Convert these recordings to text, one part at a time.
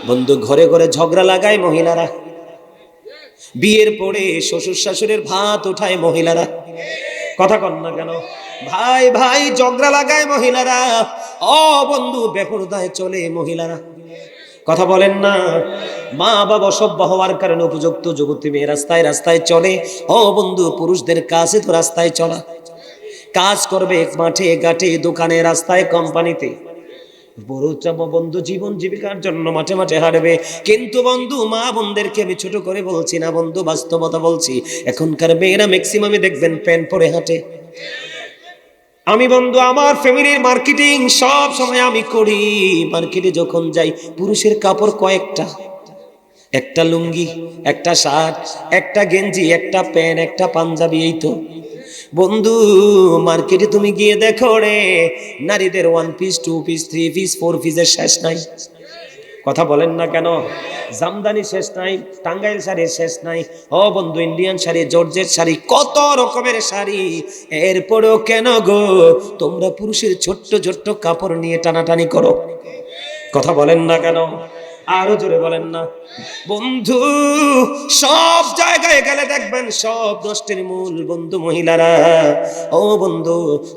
বন্ধু ঘরে ঘরে ঝগড়া লাগায় মহিলারা, বিয়ের পরে শ্বশুর শাশুড়ির ভাত উঠায় মহিলারা। কথা কন না কেন? ভাই ভাই ঝগড়া লাগায় মহিলারা। ও বন্ধু বেপরদায় চলে মহিলারা। কথা বলেন না? মা বাবা সভ্য হওয়ার কারণে উপযুক্ত যুবতী মেয়ে রাস্তায় রাস্তায় চলে। ও বন্ধু পুরুষদের কাছে তো রাস্তায় চলা, কাজ করবে মাঠে ঘাটে দোকানে রাস্তায় কোম্পানিতে, বন্ধু জীবন জীবিকার জন্য মাঠে মাঠে হাঁটবে। কিন্তু বন্ধু মা বোনদেরকে আমি ছোট করে বলছি না বন্ধু, বাস্তবতা বলছি। এখনকার মেয়েরা ম্যাক্সিমামই দেখবেন প্যান্ট পরে হাঁটে। আমি বন্ধু আমার ফ্যামিলির মার্কেটিং সব সময় আমি করি। মার্কেটে যখন যাই পুরুষের কাপড় কয়েকটা, একটা লুঙ্গি, একটা শার্ট, একটা গেঞ্জি, একটা প্যান্ট, একটা পাঞ্জাবি, এই তো বন্ধু। মার্কেটে তুমি গিয়ে দেখো রে, নারীদের 1 পিস 2 পিস 3 পিস 4 পিসের শেষ নাই। কথা বলেন না কেন? জামদানি শেষ নাই, টাঙ্গাইল শাড়ির শেষ নাই। ও বন্ধু ইন্ডিয়ান শাড়ি, জর্জেট শাড়ি, কত রকমের শাড়ি। এরপরেও কেন গো তোমরা পুরুষের ছোট্ট ছোট্ট কাপড় নিয়ে টানাটানি করো? কথা বলেন না কেন? আরো জোরে বলেন না? বন্ধু সব জায়গায় গেলে দেখবেন সব নষ্টের মূল বন্ধু মহিলারা। ও বন্ধু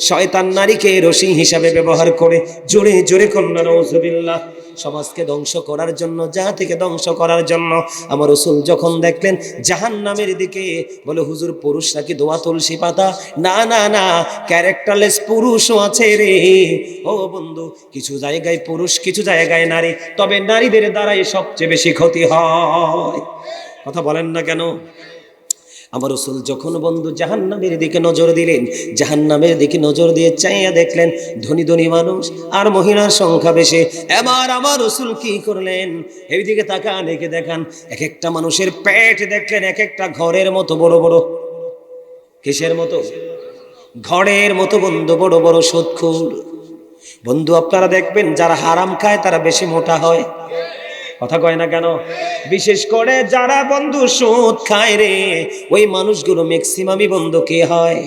শয়তান নারীকে রশি হিসাবে ব্যবহার করে, জোরে জোরে কন্যা নাউজুবিল্লাহ, সমাজকে ধ্বংস করার জন্য, জাতিকে ধ্বংস করার জন্য। আমার রাসূল যখন দেখলেন জাহান্নামের দিকে, বলে হুজুর পুরুষরা কি দোয়া তুলসী পাতা? না না না, ক্যারেক্টারলেস পুরুষও আছে রে। ও বন্ধু কিছু জায়গায় পুরুষ, কিছু জায়গায় নারী, তবে নারীদের দ্বারাই সবচেয়ে বেশি ক্ষতি হয়। কথা বলেন না কেন? আমার রাসূল যখন বন্ধু জাহান্নামের দিকে নজর দিলেন, জাহান্নামের দিকে নজর দিয়ে চাইয়া দেখলেন ধনী ধনী মানুষ আর মহিলার সংখ্যা বেশি। এবার আমার রাসূল কি করলেন? এইদিকে তাকান, একে দেখান, এক একটা মানুষের পেট দেখলেন এক একটা ঘরের মতো বড় বড়। কিসের মতো? ঘরের মতো বন্ধু, বড় বড় সুদখোর। বন্ধু আপনারা দেখবেন যারা হারাম খায় তারা বেশি মোটা হয়। কথা কয় না কেন? বিশেষ করে যারা বন্ধু সুদ খায় রে, ওই মানুষগুলো ম্যাক্সিমামই বন্ধু কে হয়?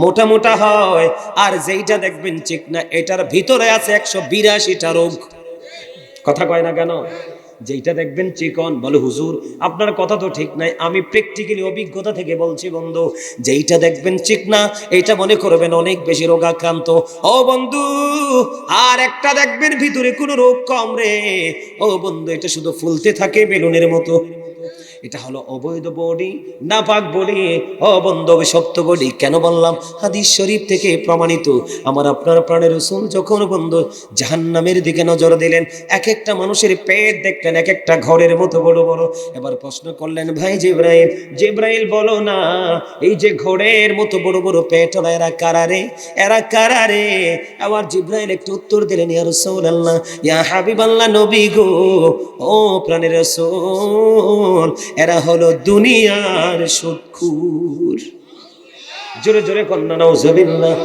মোটা মোটা হয়। আর যেইটা দেখবেন চিকনা, এটার ভিতরে আছে 182টা রোগ। কথা কয় না কেন? যেইটা দেখবেন চিকন, বলে হুজুর আপনার কথা তো ঠিক নাই, আমি প্র্যাকটিক্যালি অভিজ্ঞতা থেকে বলছি বন্ধু, যেইটা দেখবেন চিকনা এটা মনে করবেন অনেক বেশি রোগাক্রান্ত। ও বন্ধু আর একটা দেখবেন ভিতরে কোনো রোগ কম রে। ও বন্ধু এটা শুধু ফুলতে থাকে বেলুনের মতো। এটা হলো অবৈধ বডি, নাপাক বডি। ও বন্ধু অভিশপ্ত বডি। কেন বললাম? হাদিস শরীফ থেকে প্রমাণিত। আমার আপনার প্রাণের রাসূল যখন বন্ধু জাহান্নামের দিকে নজর দিলেন, এক একটা মানুষের পেট দেখলেন এক একটা ঘরের মতো বড় বড়। এবার প্রশ্ন করলেন, ভাই জিবরাইল, জিবরাইল বলো না, এই যে ঘরের মতো বড় বড় পেট ওরা, এরা কারারে? এরা কারারে? আবার জিবরাইল একটু উত্তর দিলেন, ইয়া রাসূলুল্লাহ, ইয়া হাবিবাল্লাহ, নবী গো, ও প্রাণের রাসূল, এরা হলো দুনিয়ার সুদখোর। জোরে জোরে কন্যা নাউজুবিল্লাহ।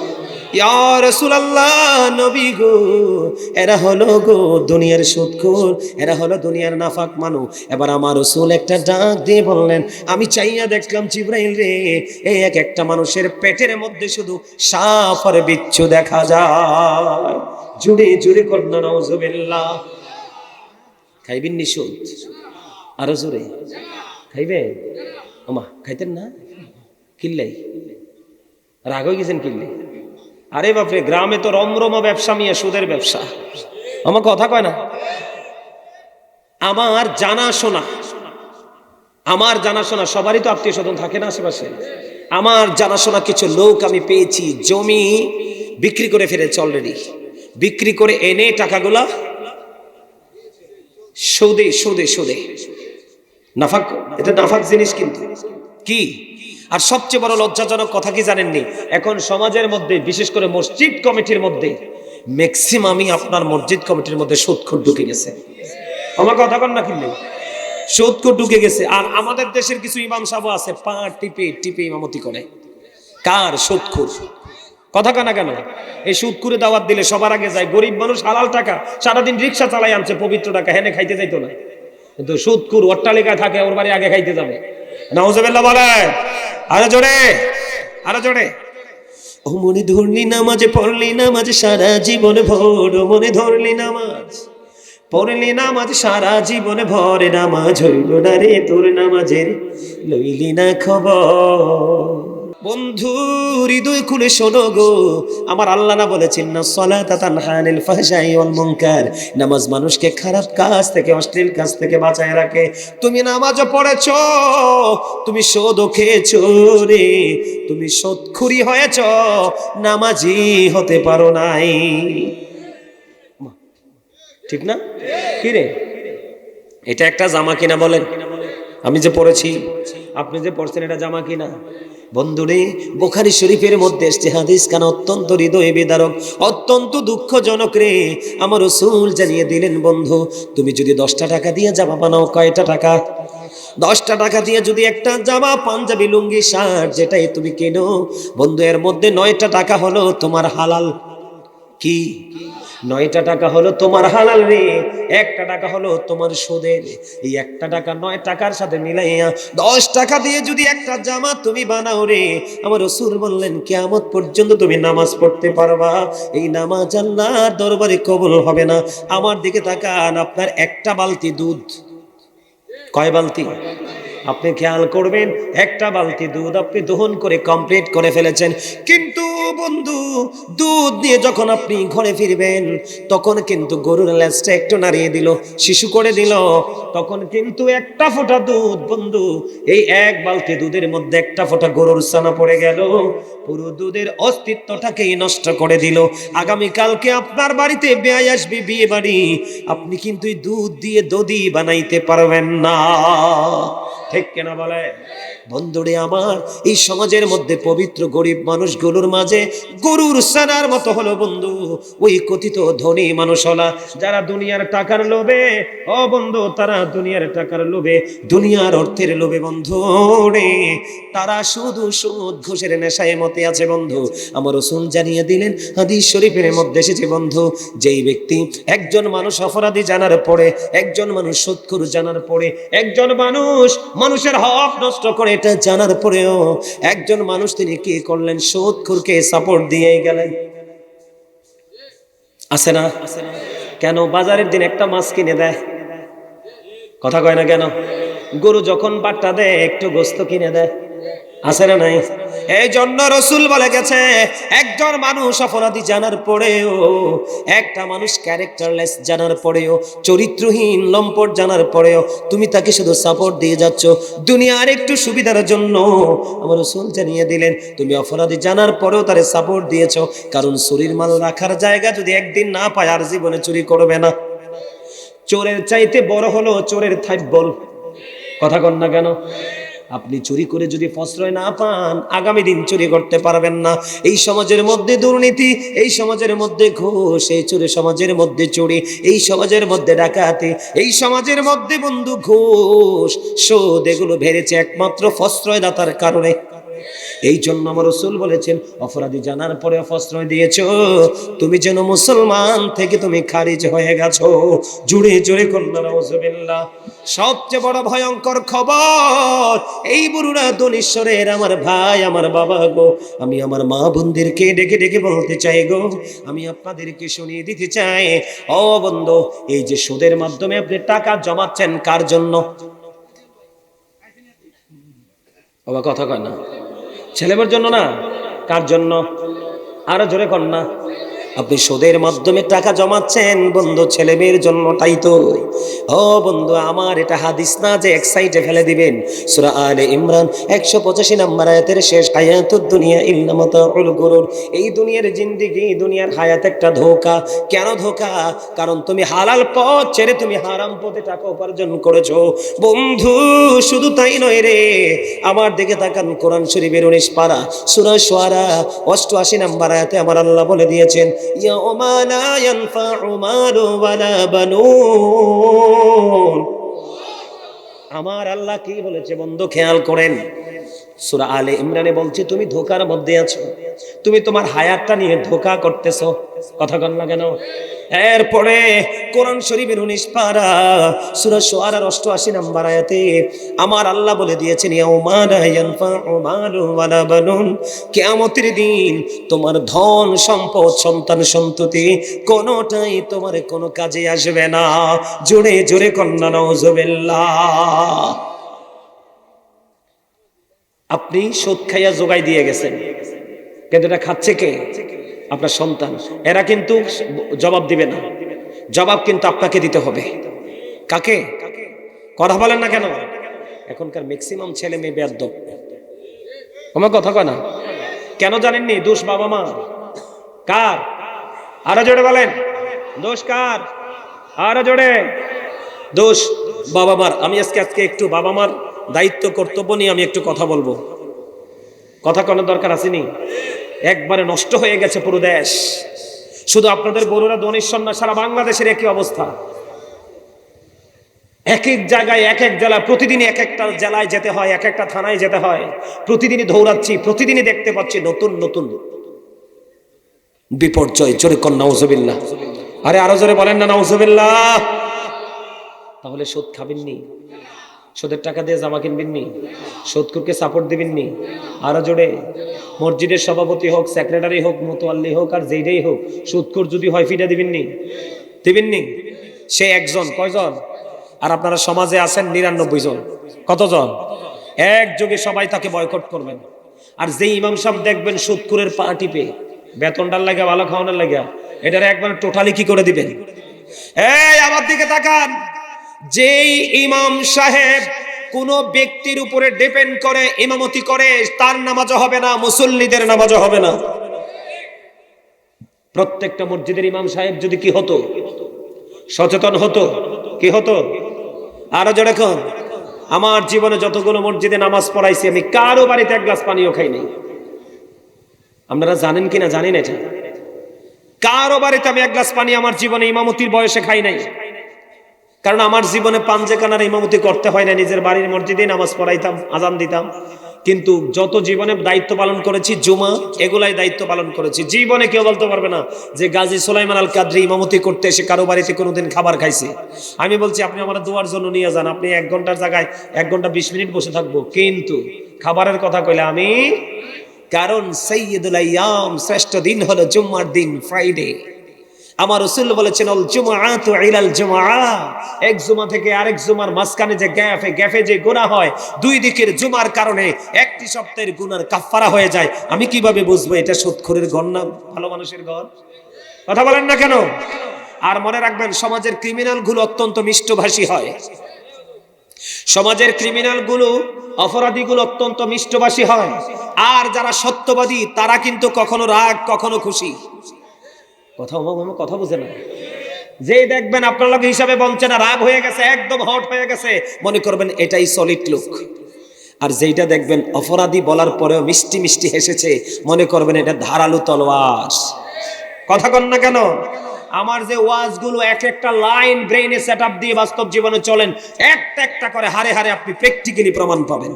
ইয়া রাসূলুল্লাহ, নবী গো, এরা হলো গো দুনিয়ার সুদখোর, এরা হলো দুনিয়ার নাফাক মানুষ। এবার আমার রাসূল একটা ডাক দিয়ে বললেন, আমি চাইয়া দেখলাম জিবরাইল রে, এই এক একটা মানুষের পেটের মধ্যে শুধু সাপ আর বিচ্ছু দেখা যায়। জোরে জোরে কন্যা নাউজুবিল্লাহ। খাইবেন নি সুদ? আরো জোরে খাইবে? ওমা খাইতেন না? কিল্লাই রাগ হয়ে গেছেন কিল্লে? আরে বাপরে, গ্রামে তো রমরমা ব্যবসা মিয়া, সুদের ব্যবসা। আমার কথা কয় না? আমার জানাশোনা সবারই তো আত্মীয় স্বজন থাকে না আশেপাশে। আমার জানাশোনা কিছু লোক আমি পেয়েছি জমি বিক্রি করে ফেলেছে অলরেডি, বিক্রি করে এনে টাকাগুলা সুদে সুদে সুদে নাফাক। এটা নাফাক জিনিস কিন্তু কি। আর সবচেয়ে বড় লজ্জাজনক কথা কি জানেননি? এখন সমাজের মধ্যে বিশেষ করে মসজিদ কমিটির মধ্যে ম্যাক্সিমামই আপনার মসজিদ কমিটির মধ্যে সুদখোর ঢুকে গেছে। আমার কথা কন না কিনলে? সুদখোর ঢুকে গেছে। আর আমাদের দেশের কিছু ইমাম সাহেব আছে পা টিপে টিপে ইমামতি করে। কার? সুদখোর। কথা কানা কেন? এই সুদখোরে দাওয়াত দিলে সবার আগে যায় গরিব মানুষ, হালাল টাকা, সারাদিন রিক্সা চালাই আনছে পবিত্র টাকা, হেনে খাইতে যাইতো না। কিন্তু সুদখোর অট্টালিকায় থাকে, ওর বাড়ি আগে খাইতে যাবে। নাউজুবিল্লাহ বলে। আরো জোরে, আরো জোরে। ও মনে ধরলি নামাজে পড়লি নামাজ সারা জীবন ভোর, মনে ধরলি নামাজ পড়লি নামাজ সারা জীবনে ভরে নামাজ হইল না রে তোর নামাজের লইলি না খবর। বন্ধু হৃদয় খুলে শোনো গো, আমার আল্লাহ না বলেছেন না সালাতা তানহা আনিল ফাহশাই ওয়াল মুনকার, নামাজ মানুষকে খারাপ কাজ থেকে অশ্লীল কাজ থেকে বাঁচায় রাখে। তুমি নামাজও পড়েছো, তুমি সুদও খেয়েছো রে, তুমি সুদখুরি হয়েছো, নামাজি হতে পারো নাই। ঠিক না? কি রে, এটা একটা জামা কিনা বলেন? আমি যে পড়েছি, আপনি যে পড়ছেন, এটা জামা কিনা? বন্ধুরে, বুখারী শরীফের মধ্যে এসেছে হাদিস কানা অত্যন্ত হৃদয় বিদারক, অত্যন্ত দুঃখজনক রে। আমার রাসূল জানিয়ে দিলেন, বন্ধু তুমি যদি 10টা টাকা দিয়ে জামা বানাও, কয়টা টাকা? 10টা টাকা দিয়ে যদি একটা জামা, পাঞ্জাবি, লুঙ্গি, শার্ট যেটাই তুমি কেনো বন্ধু, এর মধ্যে 9টা টাকা হলো তোমার হালাল। কি? 9টা টাকা হলো তোমার হালাল রে, 1টা টাকা হলো তোমার সুদের। এই 1টা টাকা 9 টাকার সাথে মিলাইয়া 10 টাকা দিয়ে যদি একটা জামা তুমি বানাও রে, আমার রাসূল বললেন কিয়ামত পর্যন্ত তুমি নামাজ পড়তে পারবা, এই নামাজ আল্লাহর দরবারে কবুল হবে না। আমার দিকে তাকান, আপনার একটা বালতি দুধ, কয় বালতি? আপনি খেয়াল করবেন, একটা বালতি দুধ আপনি দহন করে কমপ্লিট করে ফেলেছেন, কিন্তু বন্ধু দুধ নিয়ে যখন আপনি ঘরে ফিরবেন, তখন কিন্তু গরুর লেজটা একটু নাড়িয়ে দিল, শিশু করে দিল, তখন কিন্তু একটা ফোঁটা দুধ, বন্ধু এই এক বালতি দুধের মধ্যে একটা ফোঁটা গরুর ছানা পড়ে গেল, পুরো দুধের অস্তিত্বটাকেই নষ্ট করে দিল। আগামীকালকে আপনার বাড়িতে বেয়াই আসবে, বিয়ে বাড়ি, আপনি কিন্তু এই দুধ দিয়ে দধি বানাইতে পারবেন না। ঠিক কেনা বলে? বন্ধুরে আমার, এই সমাজের মধ্যে পবিত্র গরিব মানুষগুলোর মাঝে গরুর ছানার মতো হলো বন্ধু ওই কথিত ধনী মানুষ হলা, যারা দুনিয়ার টাকার লোভে, ও বন্ধু তারা দুনিয়ার টাকার লোভে, দুনিয়ার অর্থের লোভে বন্ধু রে, তারা শুধু সুদ ঘুষের নেশায় মতে আছে বন্ধু। আমার রাসূল জানিয়ে দিলেন হাদিস শরীফের মধ্যে এসেছে বন্ধু, যেই ব্যক্তি, একজন মানুষ অপরাধী জানার পরে, একজন মানুষ সুদখোর জানার পরে, একজন মানুষ মানুষের হক নষ্ট করে এটা জানার পরেও একজন মানুষ তিনি কি করলেন? সুদখোরকে সাপোর্ট দিয়ে গেলেন। আছে না? কেন? বাজারের দিন একটা মাছ কিনে দেয়, কথা কয় না কেন? গরু যখন বাট্টা দেয় একটু গোস্ত কিনে দেয়, আছে না নাই? এই জন্য রাসূল বলে গেছে, একজন মানুষ অপরাধী জানার পরেও, একটা মানুষ ক্যারেক্টারলেস জানার পরেও, চরিত্রহীন লম্পট জানার পরেও তুমি তাকে শুধু সাপোর্ট দিয়ে যাচ্ছ দুনিয়ার একটু সুবিধার জন্য। আমার রাসূল জানিয়ে দিলেন, তুমি অপরাধী জানার পরেও তারে সাপোর্ট দিয়েছো, কারণ চুরির মাল রাখার জায়গা যদি একদিন না পায় আর জীবনে চুরি করবে না। চোরের চাইতে বড় হলো চোরের থাইব্বল, কথা কন না কেন? আপনি চুরি করে যদি প্রশ্রয় না পান, আগামী দিন চুরি করতে পারবেন না। এই সমাজের মধ্যে দুর্নীতি, এই সমাজের মধ্যে ঘুষ, এই চুরি সমাজের মধ্যে চুরি, এই সমাজের মধ্যে ডাকাতি, এই সমাজের মধ্যে বন্ধু ঘুষ, সুদ, এগুলো বেড়েছে একমাত্র প্রশ্রয়দাতার কারণে। এই জন্য আমার রাসূল বলেছেন, অপরাধী জানার পরে প্রশ্রয় দিয়েছো, তুমি যেন মুসলমান থেকে তুমি খারিজ হয়ে গেছো। জুড়ে জুড়ে কন্যা নাউজুবিল্লাহ। সবচেয়ে বড় ভয়ঙ্কর খবর, এই বুড়ুরা দলীশ্বরের আমার ভাই, আমার বাবা গো, আমি আমার মা বোনদেরকে ডেকে ডেকে বলতে চাই গো, আমি আপনাদেরকে শুনিয়ে দিতে চাই, ও বন্ধু, এই যে সুদের মাধ্যমে আপনি টাকা জমাচ্ছেন, কার জন্য? বাবা কথা কয় না, ছেলেমেয়ের জন্য না, কার জন্য? আরো জোরে কর না। আপনি সুদের মাধ্যমে টাকা জমাচ্ছেন বন্ধু, ছেলে মেয়ের জন্য, তাই তো? ও বন্ধু আমার, এটা হাদিস না যে এক সাইডে ফেলে দিবেন। সূরা আলে ইমরান 185 নম্বর আয়াতের শেষ, হায়াতুদ দুনিয়া ইল্লা মাতাউল গুরুর, এই দুনিয়ার জিন্দেগি, দুনিয়ার হায়াত একটা ধোঁকা। কেন ধোঁকা? কারণ তুমি হালাল পথ ছেড়ে তুমি হারাম পথে টাকা উপার্জন করেছো বন্ধু। শুধু তাই নয় রে, আমার দিকে তাকান, কোরআন শরীফের 19 পারা সূরা শুআরা 88 নম্বর আয়াতে আমার আল্লাহ বলে দিয়েছেন, ইয়াউমা লা ইয়ানফাউ মালু ওয়ালা বানুন। আমার আল্লাহ কি বলেছে বন্ধু, খেয়াল করেন, সূরা আলে ইমরানে বলছে তুমি ধোঁকার মধ্যে আছো, তুমি তোমার হায়াতটা নিয়ে ধোঁকা করতেছো। কথা বল না কেন? এরপরে কোরআন শরীফের 19 পারা সূরা শুআরার 88 নম্বর আয়াতে আমার আল্লাহ বলে দিয়েছেন, ইয়াউমা লা ইয়ানফাউ মালুন ওয়ালা বানুন, কিয়ামতের দিন তোমার ধন সম্পদ সন্তান সন্ততি কোনোটাই তোমার কোনো কাজে আসবে না। জোরে জোরে কন্যা নাউজুবিল্লাহ। আপনি সুদ খাইয়া জোগাই দিয়ে গেছেন, কিন্তু এটা খাচ্ছে কে? আপনার সন্তান। এরা কিন্তু জবাব দিবে না, জবাব কিন্তু আপনাকে দিতে হবে। কাকে? কথা বলেন না কেন? এখনকার ম্যাক্সিমাম ছেলে মেয়ে বেয়াদব। আমার কথা কয় না কেন জানেননি? দোষ বাবা মা। কার? আরো জোরে বলেন, দোষ কার? আরো জোরে। দোষ বাবা মার। আমি আজকে একটু বাবা মার দায়িত্ব কর্তব্য নিয়ে আমি একটু কথা বলবো। কথা কোনো দরকার আসেনি? একবারে নষ্ট হয়ে গেছে পুরো দেশ। শুধু আপনাদের বড়রা দনিশ্বর না, সারা বাংলাদেশের একই অবস্থা। এক এক জায়গায় এক এক জেলা, প্রতিদিনই এক একটা জেলায় যেতে হয়, এক একটা থানায় যেতে হয়। প্রতিদিনই দৌড়াচ্ছি, প্রতিদিনই দেখতে পাচ্ছি নতুন নতুন বিপর্যয়। জোরে কর নাউজুবিল্লাহ। আরে আরো জোরে বলেন না নাউজুবিল্লাহ। তাহলে সুদ খাবেননি? সুদের টাকা দিয়ে জামা কিনবেননি? সুদখোরকে সাপোর্ট দিবেননি? আরো জোরে। মসজিদের সভাপতি হোক, সেক্রেটারি হোক, মোতোয়াল্লি হোক, আর যেইটাই হোক, সুদখোর যদি হয় ফিটা দিবেননি? দিবেননি? সে একজন, কয়জন? আর আপনারা সমাজে আছেন 99 জন। কতজন? একযোগে সবাই তাকে বয়কট করবেন। আর যেই ইমাম সাহেব দেখবেন সুদখোরের পা টিপে, বেতনটার লাগে, ভালো খাওয়ানোর লাগে, এটার একবার টোটালি কি করে দিবেন? এই আমার দিকে তাকান। যেই ইমাম সাহেব কোন ব্যক্তির উপরে ডিপেন্ড করে ইমামতি করে, তার নামাজও হবে না, মুসল্লিদের নামাজও হবে না। প্রত্যেকটা মসজিদের ইমাম সাহেব যদি কি হতো? সচেতন হতো। কি হতো? আরো জোরে কোন। আমার জীবনে যতগুলো মসজিদে নামাজ পড়াইছি, আমি কারো বাড়িতে এক গ্লাস পানিও খাই নাই। আপনারা জানেন কিনা জানি না এটা। কারো বাড়িতে আমি এক গ্লাস পানি আমার জীবনে ইমামতির বয়সে খাই নাই। কারণ আমার জীবনে পাঞ্জেকানার ইমামতি করতে হয় না, নিজের বাড়ির মসজিদে নামাজ পড়াইতাম, আজান দিতাম। কিন্তু যত জীবনে দায়িত্ব পালন করেছি, জুমা এগুলাই দায়িত্ব পালন করেছি। জীবনে কেউ বলতে পারবে না যে গাজী সুলাইমান আল কাদরি ইমামতি করতে এসে কারো বাড়িতে কোনোদিন খাবার খাইছে। আমি বলছি আপনি আমার দোয়ার জন্য নিয়ে যান, আপনি 1 ঘন্টার জায়গায় 1 ঘন্টা 20 মিনিট বসে থাকবো, কিন্তু খাবারের কথা কইলে আমি। কারণ সাইয়্যিদুল আইয়াম, শ্রেষ্ঠ দিন হলো জুম্মার দিন, ফ্রাইডে। আমার রাসূল বলেছেন, আল জুমআতু ইলাল জুমআ, এক জুমা থেকে আরেক জুমার মাঝখানে যে গ্যাপে যে গুনাহ হয়, দুই দিকের জুমার কারণে একটি সপ্তাহের গুনার কাফারা হয়ে যায়। আমি কিভাবে বুঝবো এটা সুদখোরের ঘর না ভালো মানুষের ঘর? কথা বলেন না কেন? আর মনে রাখবেন, সমাজের ক্রিমিনাল গুলো অত্যন্ত মিষ্টভাষী হয়। সমাজের ক্রিমিনাল গুলো, অপরাধীগুলো অত্যন্ত মিষ্টভাষী হয়। আর যারা সত্যবাদী তারা কিন্তু কখনো রাগ, কখনো খুশি। কথা বুঝে না। যে দেখবেন আপনার লোক হিসাবে বলছে না, রাগ হয়ে গেছে, একদম হট হয়ে গেছে, মনে করবেন এটাই সলিড লোক। আর যেইটা দেখবেন অপরাধী বলার পরেও মিষ্টি মিষ্টি হেসেছে, মনে করবেন এটা ধারালো তলোয়ার। কথা কন না কেন? আমার যে ওয়াজগুলো এক একটা লাইন ব্রেইনে সেটআপ দিয়ে বাস্তব জীবনে চলেন, একটা একটা করে হারে হারে আপনি প্র্যাকটিক্যালি প্রমাণ পাবেন।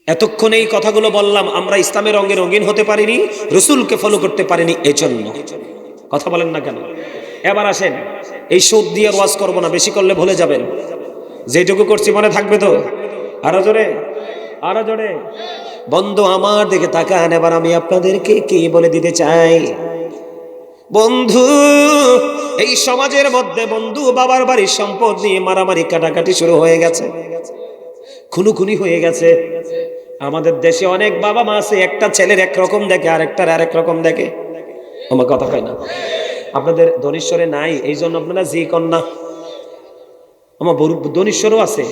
এতক্ষণ এই কথাগুলো বললাম, আমরা ইসলামের রঙে রঙিন হতে পারিনি, রাসূলকে ফলো করতে পারিনি, এজন্য। কথা বলেন না কেন? এবার আসেন, এই সুদ দিয়ে ওয়াজ করব না, বেশি করলে ভুলে যাবেন। যেটুকু করছি মনে থাকবে তো? আরো জোরে, আরো জোরে। বন্ধু আমার দিকে তাকান, এবার আমি আপনাদেরকে কি বলে দিতে চাই। বন্ধু, এই সমাজের মধ্যে বন্ধু বাবার বাড়ির সম্পদ নিয়ে মারামারি কাটাকাটি শুরু হয়ে গেছে, খুনোখুনি হয়ে গেছে। আমাদের দেশে অনেক বাবা মা আছে, একটা ছেলের একরকম দেখে, আরেকটার আরেক রকম দেখে। আমার কথা হয় না? আপনাদের ধনেশ্বরে নাই, এই জন্য আপনারা জি কন্যা। আমার ধনেশ্বরও আছে।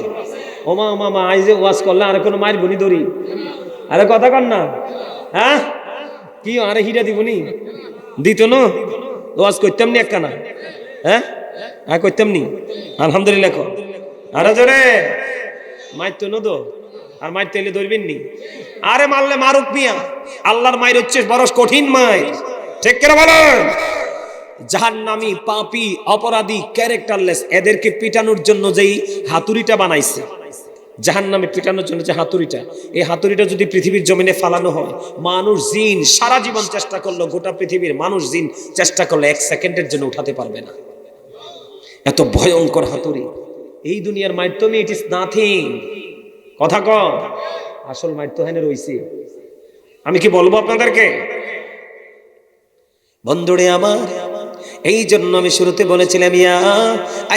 ওমা ওমা মা, আই যে ওয়াজ করলে আর কোনো মায়ের গুনি ধরি। আরে কথা কন না, হ্যাঁ কি আরে হিরা দিবনি দিত না, ওয়াজ করতাম নি একখানা, হ্যাঁ হ্যাঁ করতাম নি। আলহামদুলিল্লাহ। আরে জোরে মায়ের তো নদো, আর মায়ের তেলে ধরবেন নি। আরে মারলে মারুক মিয়া, আল্লাহর মায়ের হচ্ছে বড় কঠিন মায়ের। ঠিক করে বলেন? জাহান্নামী, পাপী, অপরাধী, ক্যারেক্টারলেস, এদেরকে পিটানোর জন্য যেই হাতুড়িটা বানাইছে, জাহান্নামে পিটানোর জন্য যে হাতুড়িটা, এই হাতুড়িটা যদি পৃথিবীর জমিনে ফালানো হয়, মানুষ জিন সারা জীবন চেষ্টা করলো, গোটা পৃথিবীর মানুষ জিন চেষ্টা করলো, 1 সেকেন্ডের জন্য উঠাতে পারবে না। এত ভয়ঙ্কর হাতুড়ি। এই দুনিয়ার মাধ্যমে ইট ইজ নাথিং। কথা কম, আসল মাধ্যম হেনে রইছে। আমি কি বলবো আপনাদেরকে? বন্ধুরে আমার, এই জন্য আমি শুরুতে বলেছিলাম, ইয়া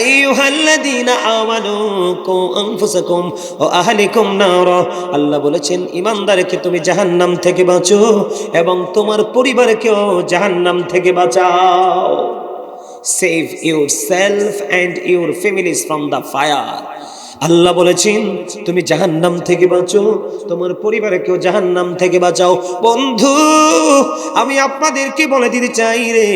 আইয়ুহাল্লাযীনা আমানু কু আনফুসাকুম ওয়া আহলিকুম নার। আল্লাহ বলেছেন, ঈমানদারকে তুমি জাহান্নাম থেকে বাঁচো এবং তোমার পরিবারকেও জাহান্নাম থেকে বাঁচাও। Save yourself and your families from the fire. আল্লাহ বলেছেন তুমি জাহান্নাম থেকে বাঁচো, তোমার পরিবারকেও জাহান্নাম থেকে বাঁচাও। বন্ধু, আমি আপনাদেরকে বলে দিতে চাই রে,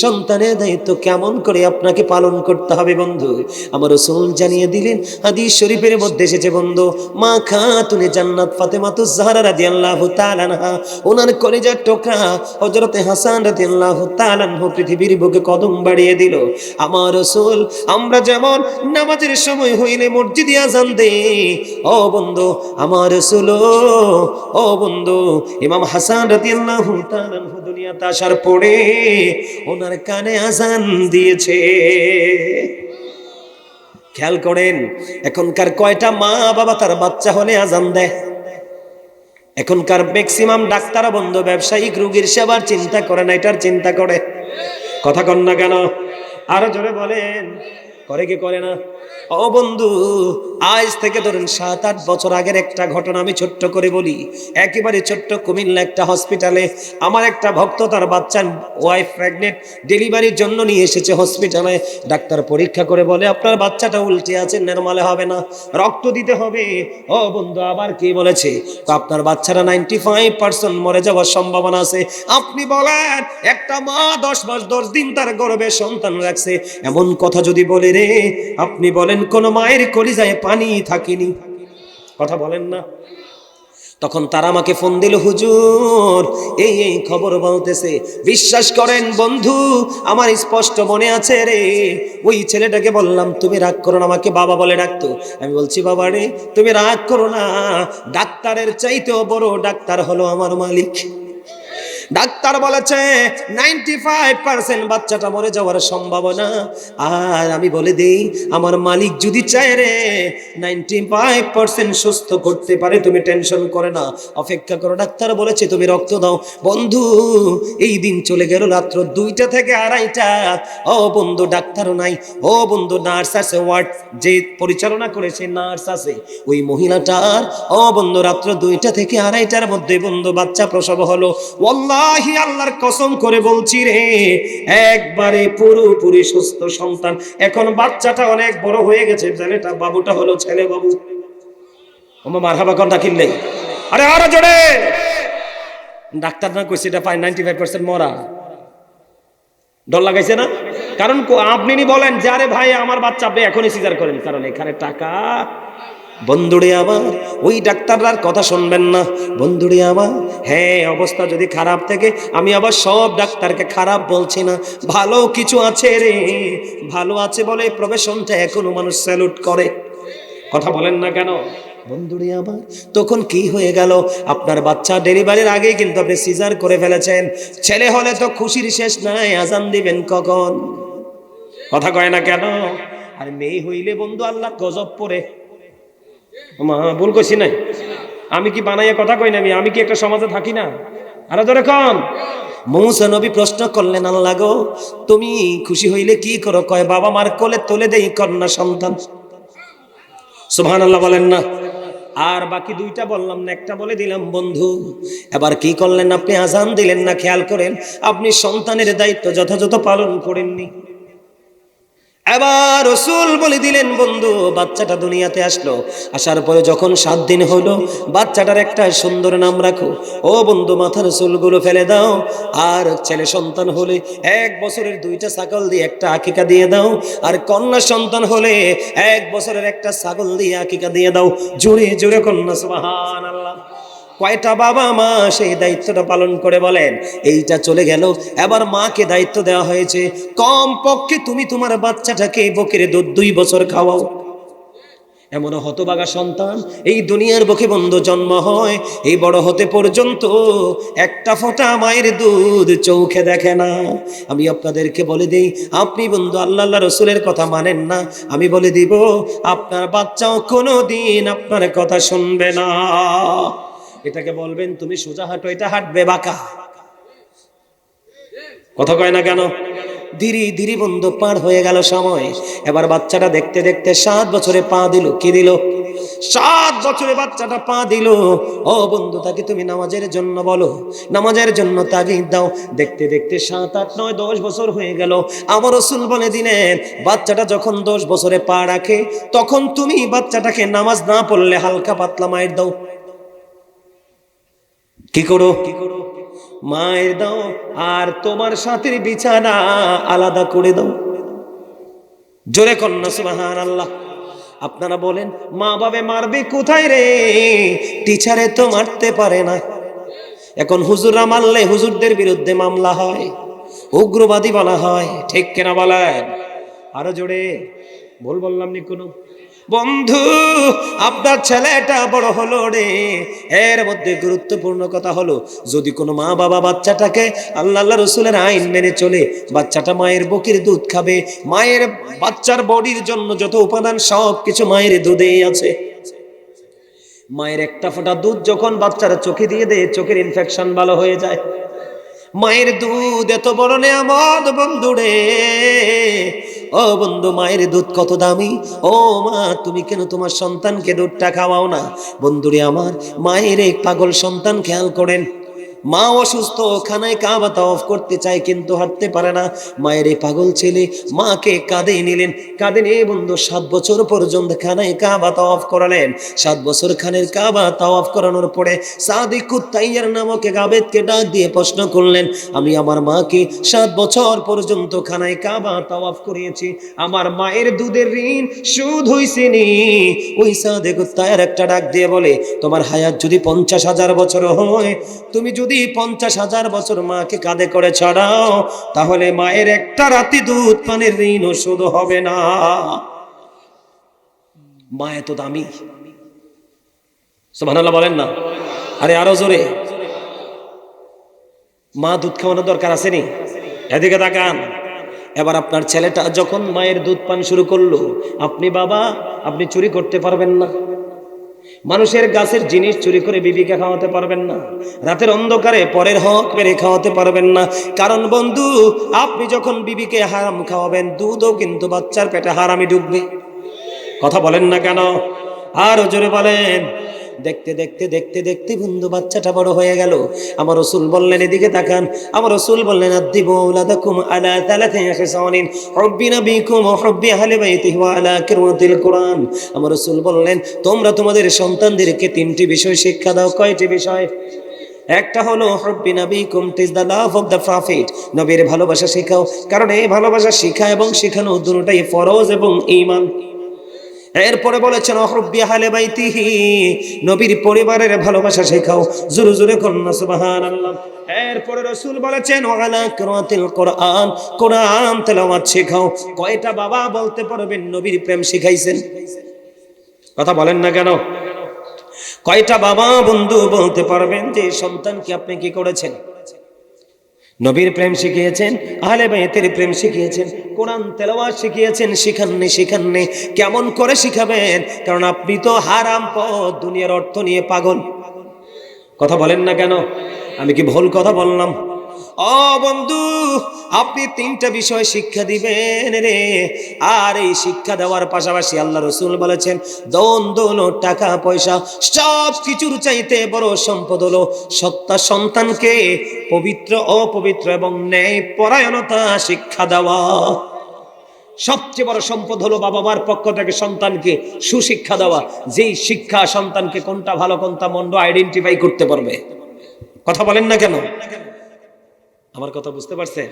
সন্তানের দায়িত্ব কেমন করে আপনাকে পালন করতে হবে। বন্ধু, আমার রাসূল জানিয়ে দিলেন, হাদিস শরীফের মধ্যে এসেছে বন্ধু, মা খাতুনে জান্নাত ফাতেমাতুজ জাহরা রাদিয়াল্লাহু তাআলা আনহা, ওনার কলিজার টুকরা হযরতে হাসান রাদিয়াল্লাহু তাআলা আনহু পৃথিবীর বুকে কদম বাড়িয়ে দিল। আমার রাসূল, আমরা যেমন নামাজের সময় হইলে মসজিদে আযান দেই, ও বন্ধু আমার রাসূল, ও বন্ধু ইমাম হাসান রাদিয়াল্লাহু তাআলা আনহু দুনিয়াতে আসার পরে ওনার কানে আযান দিয়েছে। খেয়াল করেন, এখনকার কয়টা মা বাবা তার বাচ্চা হলে আযান দেয়? এখনকার ম্যাক্সিমাম ডাক্তার বন্ধু ব্যবসায়িক রোগীর সেবার চিন্তা করে না, এটার চিন্তা করে। কথা কন না কেন? আরো জোরে বলেন, করে কি করে না? ও বন্ধু, আজ থেকে ধরুন 7-8 বছর আগের একটা ঘটনা আমি ছোট্ট করে বলি। একেবারে ছোট্ট কুমিল্লা একটা হসপিটালে আমার একটা ভক্ত তার বাচ্চার ওয়াইফ প্রেগনেন্ট, ডেলিভারির জন্য নিয়ে এসেছে হসপিটালে। ডাক্তার পরীক্ষা করে বলে আপনার বাচ্চাটা উল্টে আছে, নরমালে হবে না, রক্ত দিতে হবে। ও বন্ধু, আবার কি বলেছে, আপনার বাচ্চাটা 95% মরে যাওয়ার সম্ভাবনা আছে। আপনি বলেন, একটা মা 10 মাস 10 দিন তার গর্ভে সন্তান রাখছে, এমন কথা যদি বলে রে, আপনি বলেন কোন মায়ের কলিজায় পানি থাকেনি? কথা বলেন না। তখন তারা আমাকে ফোন দিল, হুজুর এই খবর বলতেছে। বিশ্বাস করেন বন্ধু, আমার স্পষ্ট মনে আছে রে, ওই ছেলেটাকে বললাম তুমি রাগ করো না, আমাকে বাবা বলে ডাকতো। আমি বলছি, বাবা রে তুমি রাগ করো না, ডাক্তারের চাইতেও বড় ডাক্তার হলো আমার মালিক। ডাক্তার বলেছে 95% বাচ্চাটা মরে যাওয়ার সম্ভাবনা। আর আমি বলে দেই, আমার মালিক যদি চায় রে 95% সুস্থ করতে পারে, তুমি টেনশন করে না, অপেক্ষা করো। ডাক্তার বলেছে তুমি রক্ত দাও। বন্ধু, এই দিন চলে গেল রাত্র 2টা থেকে 2:30টা। ও বন্ধু, ডাক্তারও নাই, ও বন্ধু নার্স আছে, ওয়ার্ড যে পরিচালনা করেছে নার্স আছে, ওই মহিলাটার ও বন্ধু রাত্র 2টা থেকে 2:30টার মধ্যে বন্ধু বাচ্চা প্রসব হলো। ওয়াল্লাহি আল্লাহর কসম করে বলছি রে, একবারে পুরোপুরি সুস্থ সন্তান। এখন বাচ্চাটা অনেক বড় হয়ে গেছে, ছেলেটা বাবুটা হলো ছেলে বাবু। ওমা মারহাবা কোনটা কিনলে, আরে আরো জোরে। ডাক্তার না কইছে এটা 95% মরা। ডর লাগাইছে না? কারণ আপনি বলেন যে আরে ভাই আমার বাচ্চা আপনি এখনই সিজার করেন, কারণ এখানে টাকা। বন্ধুরে আমার, ওই ডাক্তাররার কথা শুনবেন না। বন্ধুরে আমার, হ্যাঁ অবস্থা যদি খারাপ থাকে, আমি আবার সব ডাক্তারকে খারাপ বলছি না, ভালো কিছু আছে রে, ভালো আছে বলে প্রফেশনটা এখনো মানুষ স্যালুট করে। কথা বলেন না কেন? বন্ধুরে আমার, তখন কি হয়ে গেল, আপনার বাচ্চা ডেলিভারির আগেই কিন্তু আপনি সিজার করে ফেলেছেন। ছেলে হলে তো খুশির শেষ নাই, আজান দিবেন কখন? কথা কয় না কেন? আর মেয়ে হইলে বন্ধু আল্লাহ গজব পড়ে। মা ভুল করছি নাই, আমি কি বানাইয়া কথা কই না? আমি কি একটা সমাজে থাকি না? আরো ধরে কন। মূসা নবী প্রশ্ন করলেন, আল্লাহ গো তুমি খুশি হইলে কি করো? কয় বাবা মার কোলে তুলে দেই কন্যা সন্তান। সুবহানাল্লাহ বলেন না? আর বাকি 2টা বললাম না, একটা বলে দিলাম বন্ধু। এবার কি করলেন আপনি? আজান দিলেন না, খেয়াল করেন, আপনি সন্তানের দায়িত্ব যথাযথ পালন করেননি। এবার রাসূল বলে দিলেন, বন্ধু বাচ্চাটা দুনিয়াতে আসলো, আসার পরে যখন 7 দিন হলো, বাচ্চাটার একটা সুন্দর নাম রাখো। ও বন্ধু মাথার চুলগুলো ফেলে দাও। আর ছেলে সন্তান হলে 1 বছরের 2টা ছাগল দিয়ে একটা আকিকা দিয়ে দাও। আর কন্যা সন্তান হলে 1 বছরের একটা ছাগল দিয়ে আকিকা দিয়ে দাও। জোরে জোরে কন্যা সুবহানাল্লাহ। কয়টা বাবা মা সেই দায়িত্বটা পালন করে বলেন? এইটা চলে গেল, এবার মাকে দায়িত্ব দেওয়া হয়েছে, কম পক্ষে তুমি তোমার বাচ্চাটাকে বকের দুধ 2 বছর খাওয়াও। এমন হতভাগা সন্তান এই দুনিয়ার বুকে বন্ধু জন্ম হয়, এই বড় হতে পর্যন্ত একটা ফোঁটা মায়ের দুধ চোখে দেখে না। আমি আপনাদেরকে বলে দেই, আপনি বন্ধু আল্লাহ রসুলের কথা মানেন না, আমি বলে দিব আপনার বাচ্চাও কোনোদিন আপনার কথা শুনবে না। এটাকে বলবেন তুমি সোজা হাঁটো, এটা হাঁটবে বাঁকা। কথা কয় না কেন? ধীরে ধীরে বন্ধু পার হয়ে গেল সময়। এবার বাচ্চাটা দেখতে দেখতে 7 বছরে পা দিল। কি দিল? 7 বছরে বাচ্চাটা পা দিল। ও বন্ধু, তাকে তুমি নামাজের জন্য বলো, নামাজের জন্য তাগিদ দাও। দেখতে দেখতে 7, 8, 9, 10 বছর হয়ে গেল। আমার রাসূল বলে দিলেন, বাচ্চাটা যখন 10 বছরে পা রাখে, তখন তুমি বাচ্চাটাকে নামাজ না পড়লে হালকা পাতলা মায়ের দাও। কি করো? মায়ের দাও, আর তোমার সাথের বিছানা আলাদা করে দাও। জোরে কন্যা সুবহানাল্লাহ। আপনারা বলেন, মা বাবা মারবে কোথায় রে? টিচারে তো মারতে পারে না। এখন হুজুররা মারলে হুজুরদের বিরুদ্ধে মামলা হয়, উগ্রবাদী বলা হয়। ঠিক কিনা বলেন? আরো জোরে। ভুল বললাম নি কোনো? বন্ধু, আপনার ছেলেটা বড় হলো রে। এর মধ্যে গুরুত্বপূর্ণ কথা হলো, যদি কোনো মা বাবা বাচ্চাটাকে আল্লাহ রসুলের আইন মেনে চলে, বাচ্চাটা মায়ের বুকের দুধ খাবে। মায়ের বাচ্চার বডির জন্য যত উপাদান সব কিছু মায়ের দুধেই আছে। মায়ের একটা ফোঁটা দুধ যখন বাচ্চারা চোখে দিয়ে দেয়, চোখের ইনফেকশন ভালো হয়ে যায়। মায়ের দুধ এত বড় নেয়ামত বন্ধু রে। ও বন্ধু, মায়ের দুধ কত দামি। ও মা, তুমি কেন তোমার সন্তানকে দুধটা খাওয়াও না? বন্ধুরে আমার, মায়ের এক পাগল সন্তান খেয়াল করেন। মা অসুস্থ, খানায় কাবা তাওয়াফ করতে চায় কিন্তু হাঁটতে পারে না। মায়ের এই পাগল ছেলে মাকে কাঁধে নিলেন। কাঁধে নিয়ে বন্ধু 7 বছর পর্যন্ত খানায় কাবা তাওয়াফ করালেন। 7 বছর খানের কাবা তাওয়াফ করানোর পরে সাদিকুত তাইয়ার নামক এক আবেদকে ডাক দিয়ে প্রশ্ন করলেন, আমি আমার মাকে 7 বছর পর্যন্ত খানায় কাবা তাওয়াফ করিয়েছি, আমার মায়ের দুধের ঋণ সুদ হইছে নি? ওই সাদিকুত তাইয়ার একটা ডাক দিয়ে বলে, তোমার হায়াত যদি 50,000 বছর হয়, তুমি যদি 50,000 বছর মাকে কাঁধে করে ছড়াও, তাহলে মায়ের একটা রাতি দুধ পানির ঋণ শোধ হবে না। মা এত দামি। সুবহানাল্লাহ বলেন না? আরে আরো জোরে। মা দুধ খাওয়ানোর দরকার আছে নি? এদিকে তাকান। এবার আপনার ছেলেটা যখন মায়ের দুধ পান শুরু করলো, আপনি বাবা, আপনি চুরি করতে পারবেন না। মানুষের গাছের জিনিস চুরি করে বিবিকে খাওয়াতে পারবেন না। রাতের অন্ধকারে পরের হক মেরে খাওয়াতে পারবেন না। কারণ বন্ধু, আপনি যখন বিবিকে হারাম খাওয়াবেন, দুধও কিন্তু বাচ্চার পেটে হারামি ঢুকবে। কথা বলেন না কেন? আরো জোরে বলেন। দেখতে দেখতে দেখতে দেখতে বন্ধু বাচ্চাটা বড় হয়ে গেল। আমার রাসূল বললেন, এদিকে তাকান। আমার রাসূল বললেন, আদিবু আওলাদাকুম আলা তালাতি খিসানিন, হুব্বি নবিকুম ওয়া হুব্বি আহলি বাইতিহি ওয়া আলা কিরাতিল কুরআন। আমার রাসূল বললেন, তোমরা তোমাদের সন্তানদেরকে 3টি বিষয় শিক্ষা দাও। কয়টি বিষয়? একটা হলো হুব্বি নবিকুম, it is the love of the prophet. নবীর ভালোবাসা শেখাও, কারণ এই ভালোবাসা শেখা এবং শেখানো দুটোটাই ফরজ এবং ঈমান। এরপরে বলেছেন হুব্বি আহলি বাইতিহি, নবীর পরিবারের ভালোবাসা শেখাও। জোরে জোরে কন্যা সুবহানাল্লাহ। এরপরে রাসূল বলেছেন ওয়ালা কিরাতিল কুরআন, কোরআন তেলাওয়াত শেখাও। কয়টা বাবা বলতে পারবেন নবীর প্রেম শিখাইছেন? কথা বলেন না কেন? কয়টা বাবা বন্ধু বলতে পারবেন যে সন্তানকে আপনি কি করেছেন? নবীর প্রেম শিখিয়েছেন, আহলে বাইতের প্রেম শিখিয়েছেন, কোরআন তেলাওয়াত শিখিয়েছেন। শিখাননি। কেমন করে শিখাবেন? কারণ আপনি তো হারাম পথ, দুনিয়ার অর্থ নিয়ে পাগল। কথা বলেন না কেন? আমি কি ভুল কথা বললাম? ও বন্ধু, আপনি 3টা বিষয় শিক্ষা দিবেন রে। আর এই শিক্ষা দেওয়ার পাশাপাশি আল্লাহ রাসূল বলেছেন, ধন দৌলত টাকা পয়সা সব কিছুর চাইতে বড় সম্পদ হলো সন্তানকে পবিত্র, অপবিত্র এবং ন্যায় পরায়ণতা শিক্ষা দেওয়া। সবচেয়ে বড় সম্পদ হলো বাবা মার পক্ষ থেকে সন্তানকে সুশিক্ষা দেওয়া। যেই শিক্ষা সন্তানকে কোনটা ভালো কোনটা মন্দ আইডেন্টিফাই করতে পারবে। কথা বলেন না কেন? আমার কথা বুঝতে পারছেন?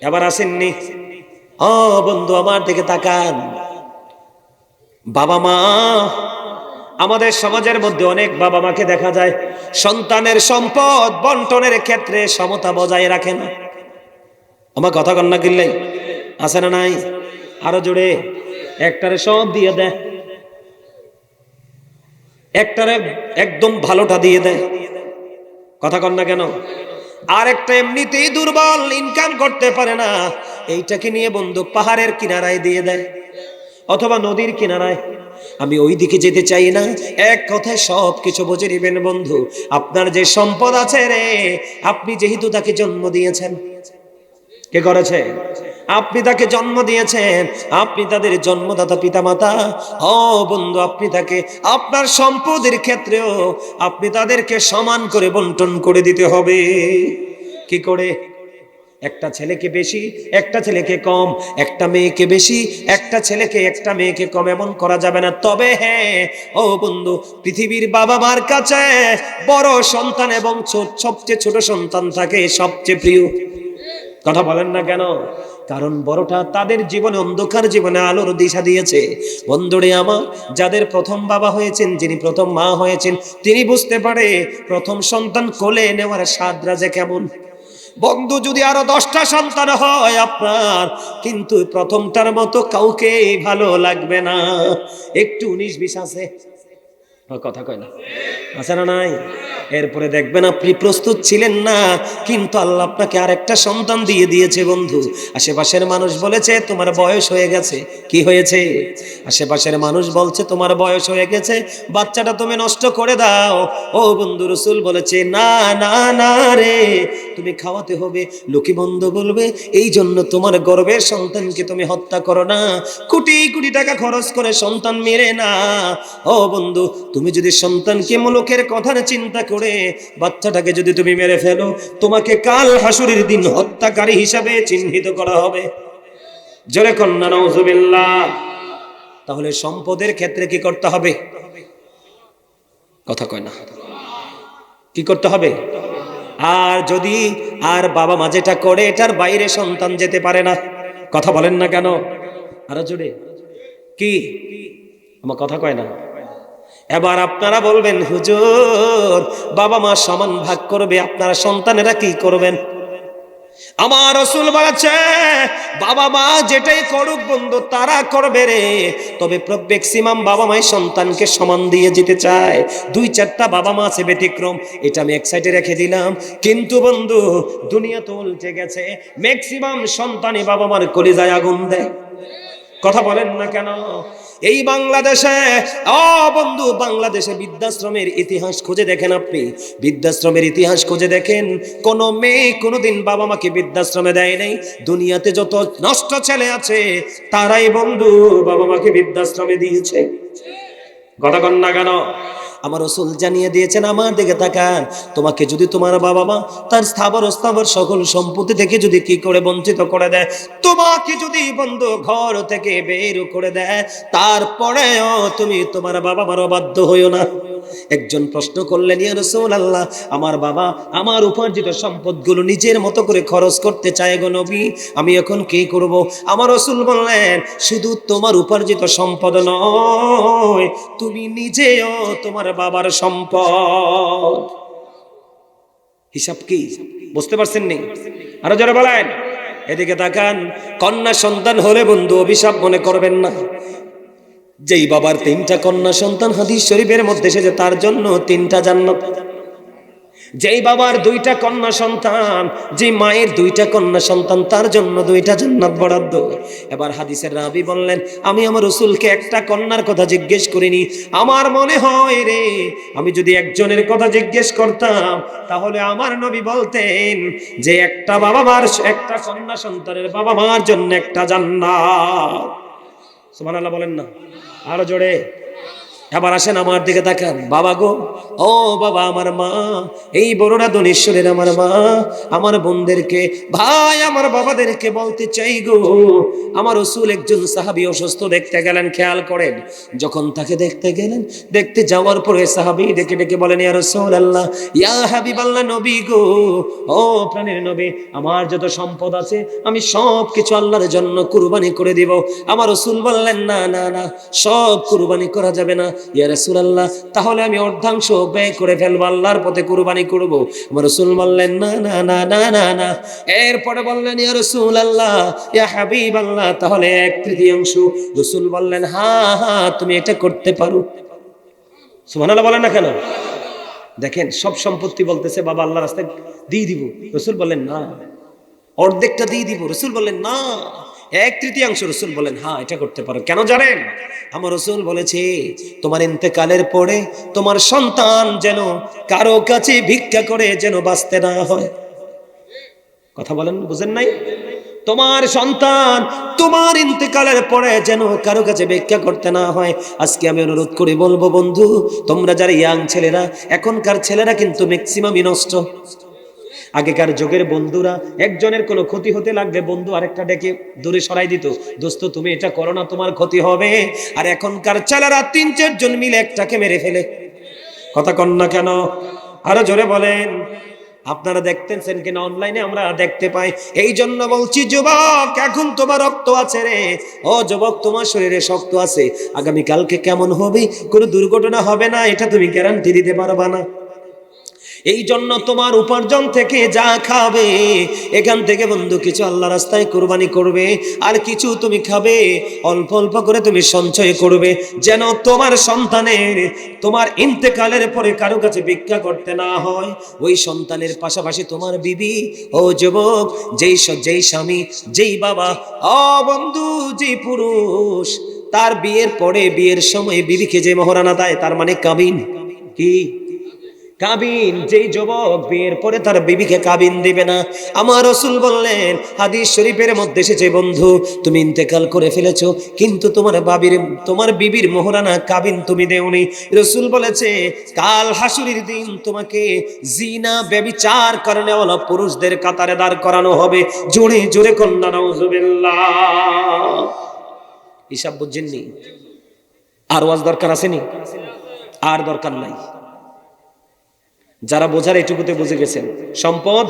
এবার আসেননি? ও বন্ধু, আমার দিকে তাকান। বাবা মা, আমাদের সমাজের মধ্যে অনেক বাবা মাকে দেখা যায় সন্তানের সম্পদ বন্টনের ক্ষেত্রে সমতা বজায় রাখে না। আমার কথা কন্যা কিনলেই আছে না নাই? আরো জোরে। একটারে সব দিয়ে দেয়, একটারে একদম ভালোটা দিয়ে দেয়, কথা কন না কেন? আর একটা এমনিতেই দুর্বল, ইনকাম করতে পারে না, এইটাকে নিয়ে বন্ধু পাহাড়ের কিনারায় দিয়ে দেয় অথবা নদীর কিনারায়। আমি ওই দিকে যেতে চাই না। এক কথায় সব কিছু বুঝে নিবেন বন্ধু, আপনার যে সম্পদ আছে রে, আপনি যেহেতু তাকে জন্ম দিয়েছেন, কে করেছে? আপনি তাকে জন্ম দিয়েছেন, আপনি তাদের জন্মদাতা পিতামাতা। ও বন্ধু, আপনি তাকে আপনার সম্পদের ক্ষেত্রেও আপনি তাদেরকে সমান করে বন্টন করে দিতে হবে। কি করে? একটা ছেলেকে বেশি, একটা ছেলেকে কম, একটা মেয়েকে বেশি, একটা মেয়েকে কম, এমন করা যাবে না। তবে হ্যাঁ ও বন্ধু, পৃথিবীর বাবা মার কাছে বড় সন্তান এবং সবচেয়ে ছোট সন্তান থাকে সবচেয়ে প্রিয়। কথা বলেন না কেন? কারণ বড়টা তাদের জীবনে, অন্ধকার জীবনে আলোর দিশা দিয়েছে। বন্ধুরে আমার, যাদের প্রথম বাবা হয়েছেন, যিনি প্রথম মা হয়েছেন, তিনি বুঝতে পারে প্রথম সন্তান কোলে নেওয়ার স্বাদরা যে কেমন। বন্ধু, যদি আরো 10টা সন্তান হয় আপনার, কিন্তু প্রথমটার মতো কাউকে ভালো লাগবে না, একটু 19-20 আছে, কথা কয় না, আছে না নাই? এরপরে দেখবেন আপনি প্রস্তুত ছিলেন না, কিন্তু আল্লাহ আপনাকে আরেকটা সন্তান দিয়ে দিয়েছে বন্ধু। আশেপাশের মানুষ বলেছে তোমার বয়স হয়ে গেছে। কি হয়েছে? আশেপাশের মানুষ বলছে তোমার বয়স হয়ে গেছে, বাচ্চাটা তুমি নষ্ট করে দাও। ও বন্ধু, রাসূল বলেছে না না না রে, তুমি খাওয়াতে হবে। লোকে বন্ধু বলবে, এই জন্য তোমার গর্ভের সন্তানকে তুমি হত্যা করো না, কোটি কোটি টাকা খরচ করে সন্তান মেরে না। ও বন্ধু, তুমি যদি সন্তানকে মুলুকের কথার চিন্তা করে বাচ্চাটাকে যদি তুমি মেরে ফেলো, তোমাকে কাল হাসুরের দিন হত্যাকারী হিসাবে চিহ্নিত করা হবে। জোরে কন্যা নাউজুবিল্লাহ। তাহলে সম্পদের ক্ষেত্রে কি করতে হবে? কথা কয় না, কি করতে হবে? আর যদি আর বাবা মা যেটা করে এটার বাইরে সন্তান যেতে পারে না। কথা বলেন না কেন? আরো জোরে, কি আমার কথা কয় না? এবার আপনারা বলবেন হুজুর, বাবা মা সমান ভাগ করবে, আপনারা সন্তানেরা কি করবেন? আমার রাসূল বলেছে বাবা মা যেটাই করুক বন্ধু তারা করবে রে, তবে ম্যাক্সিমাম বাবা মাই সন্তানকে সমান দিয়ে যেতে চায়। 2-4টা বাবা মা আছে ব্যতিক্রম, এটা আমি এক সাইডে রেখে দিলাম। কিন্তু বন্ধু, দুনিয়া তো উল্টে গেছে, ম্যাক্সিমাম সন্তানই বাবা মার কলিজায় আগুন দেয়। কথা বলেন না কেন? এই বাংলাদেশে, ও বন্ধু, বাংলাদেশে বৃদ্ধাশ্রমের ইতিহাস খুঁজে দেখেন আপনি, বৃদ্ধাশ্রমের ইতিহাস খুঁজে দেখেন, কোন মেয়ে কোনোদিন বাবা মাকে বৃদ্ধাশ্রমে দেয় নাই। দুনিয়াতে যত নষ্ট ছেলে আছে তারাই বন্ধু বাবা মাকে বৃদ্ধাশ্রমে দিয়েছে। কথা কন না কেন? আমার রাসূল জানিয়ে দিয়েছেন, আমার দিকে তাকান, তোমাকে যদি তোমার বাবা মা তার স্থাবর অস্থাবর সকল সম্পত্তি থেকে যদি কি করে বঞ্চিত করে দেয়, তোমাকে যদি বন্ধু ঘর থেকে বের করে দেয়, তারপরেও তুমি তোমার বাবা মার অবাধ্য হইও না। একজন প্রশ্ন করলেন, ইয়া রাসূলুল্লাহ, আমার বাবা আমার উপার্জিত সম্পদগুলো নিজের মতো করে খরচ করতে চায় গো নবী, আমি এখন কি করব? আমার রাসূল বললেন, শুধু তোমার উপার্জিত সম্পদ নয়, তুমি নিজেও তোমার বাবার সম্পদ। হিসাব কি বুঝতে পারছেন নি? আরো যারা বলেন, এদিকে তাকান, কন্যা সন্তান হলে বন্ধু অভিশাপ মনে করবেন না। যেই বাবার 3টা কন্যা সন্তান, হাদিস শরীফের মধ্যে এসেছে তার জন্য 3টা জান্নাত। যেই বাবার 2টা কন্যা সন্তান, যে মায়ের 2টা কন্যা সন্তান, তার জন্য 2টা জান্নাত বরাদ্দ। এবার হাদিসের রাবী বললেন, আমি আমার রাসূলকে একটা কন্যার কথা জিজ্ঞেস করিনি, আমার মনে হয় রে, আমি যদি একজনের কথা জিজ্ঞেস করতাম তাহলে আমার নবী বলতেন যে একটা বাবা মার, একটা কন্যা সন্তানের বাবা মার জন্য একটা জান্নাত। সুবহানাল্লাহ বলেন না, আরো জোরে। এবার আসেন আমার দিকে তাকান, বাবা গো, ও বাবা, আমার মা, এই বড়রা দনেশ্বরের আমার মা, আমার বোনদেরকে, ভাই, আমার বাবাদেরকে বলতে চাই গো, আমার রাসূল একজন সাহাবী অসুস্থ দেখতে গেলেন, খেয়াল করেন, যখন তাকে দেখতে গেলেন, দেখতে যাওয়ার পরে সাহাবী ডেকে ডেকে বলেন, ইয়া রাসূলুল্লাহ, ইয়া হাবিবাল্লাহ, নবী গো, ও প্রাণের নবী, আমার যত সম্পদ আছে আমি সব কিছু আল্লাহর জন্য কুরবানি করে দিব। আমার রাসূল বললেন, না না না, সব কুরবানি করা যাবে না। ইয়া রাসূলুল্লাহ, তাহলে আমি অর্ধাংশ ব্যয় করে ফেলবো, আল্লাহর পথে কুরবানি করব। আমার রাসূল বললেন, না না না না না না। এরপরে বললেন, ইয়া রাসূলুল্লাহ, ইয়া হাবিবাল্লাহ, তাহলে 1/3। রাসূল বললেন, হ্যাঁ হ্যাঁ, তুমি এটা করতে পারো। সুবহানাল্লাহ বলেন না কেন? দেখেন সব সম্পত্তি বলতেছে বাবা আল্লাহ রাস্তায় দিয়ে দিব, রাসূল বলেন না। অর্ধেকটা দিয়ে দিব, রাসূল বলেন না। 1/3 রাসূল বলেন হ্যাঁ এটা করতে পারো। কেন জানেন? আমার রাসূল বলেছে তোমার ইন্তেকালের পরে তোমার সন্তান যেন কারো কাছে ভিক্ষা করে যেন বাঁচতে না হয়। কথা বলেন, বুঝেন নাই? তোমার সন্তান তোমার ইন্তেকালের পরে যেন কারো কাছে ভিক্ষা করতে না হয়। আজকে আমি অনুরোধ করে বলবো বন্ধু, তোমরা যারা ইয়াং ছেলেরা, এখনকার ছেলেরা কিন্তু ম্যাক্সিমামই নষ্ট। আগেকার যুগের বন্ধুরা একজনের কোনো ক্ষতি হতে লাগলে বন্ধু আরেকটা ডেকে দূরে সরাই দিত, দোস্ত তুমি এটা করো না তোমার ক্ষতি হবে। আর এখনকার ছেলেরা 3-4 জন মিলে একটাকে মেরে ফেলে। কথা কন না কেন? আরো জোরে বলেন। আপনারা দেখতেছেন কিনা অনলাইনে আমরা দেখতে পাই। এই জন্য বলছি যুবক, এখন তোমার রক্ত আছে রে। ও যুবক, তোমার শরীরে শক্ত আছে। আগামী কালকে কেমন হবে, কোনো দুর্ঘটনা হবে না, এটা তুমি গ্যারান্টি দিতে পারবা না। এই জন্য তোমার উপার্জন থেকে যা খাবে, এখান থেকে বন্ধু কিছু আল্লাহ রাস্তায় কুরবানি করবে, আর কিছু তুমি খাবে, অল্প অল্প করে তুমি সঞ্চয় করবে, যেন তোমার সন্তানের তোমার ইন্তেকালের পরে কারো কাছে ভিক্ষা করতে না হয়। ওই সন্তানের পাশাপাশি তোমার বিবি, ও যুবক, যেই স্বামী, যেই বাবা, ও বন্ধু, যেই পুরুষ তার বিয়ের পরে বিয়ের সময় বিবিকে যে মহরানা দেয়, তার মানে কাবিন। কি কাবিন? যেই যুবক বিয়ের পরে তার বিবিকে কাবিন দিবে না, আমার রাসূল বললেন, হাদিস শরীফের মধ্যে এসেছে, বন্ধু তুমি ইন্তেকাল করে ফেলেছো কিন্তু তোমার বিবির মোহরানা কাবিন তুমি দেওনি। রাসূল বলেছে কাল হাসুরের দিন তোমাকে জিনা ব্যভিচার করে নেওয়া পুরুষদের কাতারে দাঁড় করানো হবে। জোরে জোরে কন্যা নাউজুবিল্লাহ। হিসাব বুঝছেননি? আর ওয়াজ দরকার আসেনি? আর দরকার নাই। যারা বোঝার এইটুকুতে বুঝে গেছেন। সম্পদ,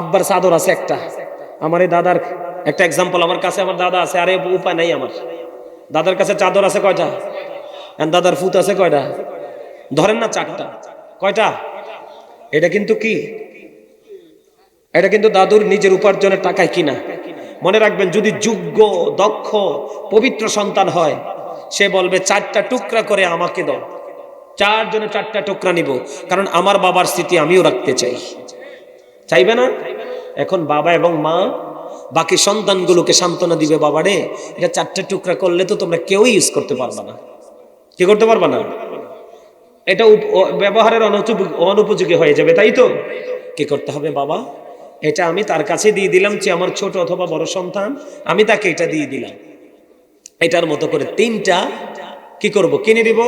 আব্বার চাদর আছে একটা, আমার এই দাদার একটা এক্সাম্পল, আমার কাছে আমার দাদা আছে, আরে উপায় নাই, আমার দাদার কাছে চাদর আছে কয়টা, দাদার ফুত আছে কয়টা, ধরেন না 4টা, কয়টা? এটা কিন্তু কি, এটা কিন্তু দাদুর নিজের উপার্জনের টাকায় কিনা। মনে রাখবেন, যদি যোগ্য, দক্ষ, পবিত্র সন্তান হয়, সে বলবে 4টা টুকরা করে আমাকে দাও, 4 জনে 4টা টুকরা নিব, কারণ আমার বাবার স্মৃতি আমিও রাখতে চাই। চাইবে না? এখন বাবা এবং মা বাকি সন্তানগুলোকে সান্ত্বনা দিবে, বাবারে এটা 4টা টুকরা করলে তো তোমরা কেউই ইউজ করতে পারবা না। কি করতে পারবা না? এটা ব্যবহারের অনুপযোগী হয়ে যাবে, তাই তো? কি করতে হবে? বাবা এটা আমি তার কাছে দিয়ে দিলাম, যে আমার ছোট অথবা বড় সন্তান, আমি তাকে এটা দিয়ে দিলাম, এটার মতো করে 3টা কি করব, কিনে দিব।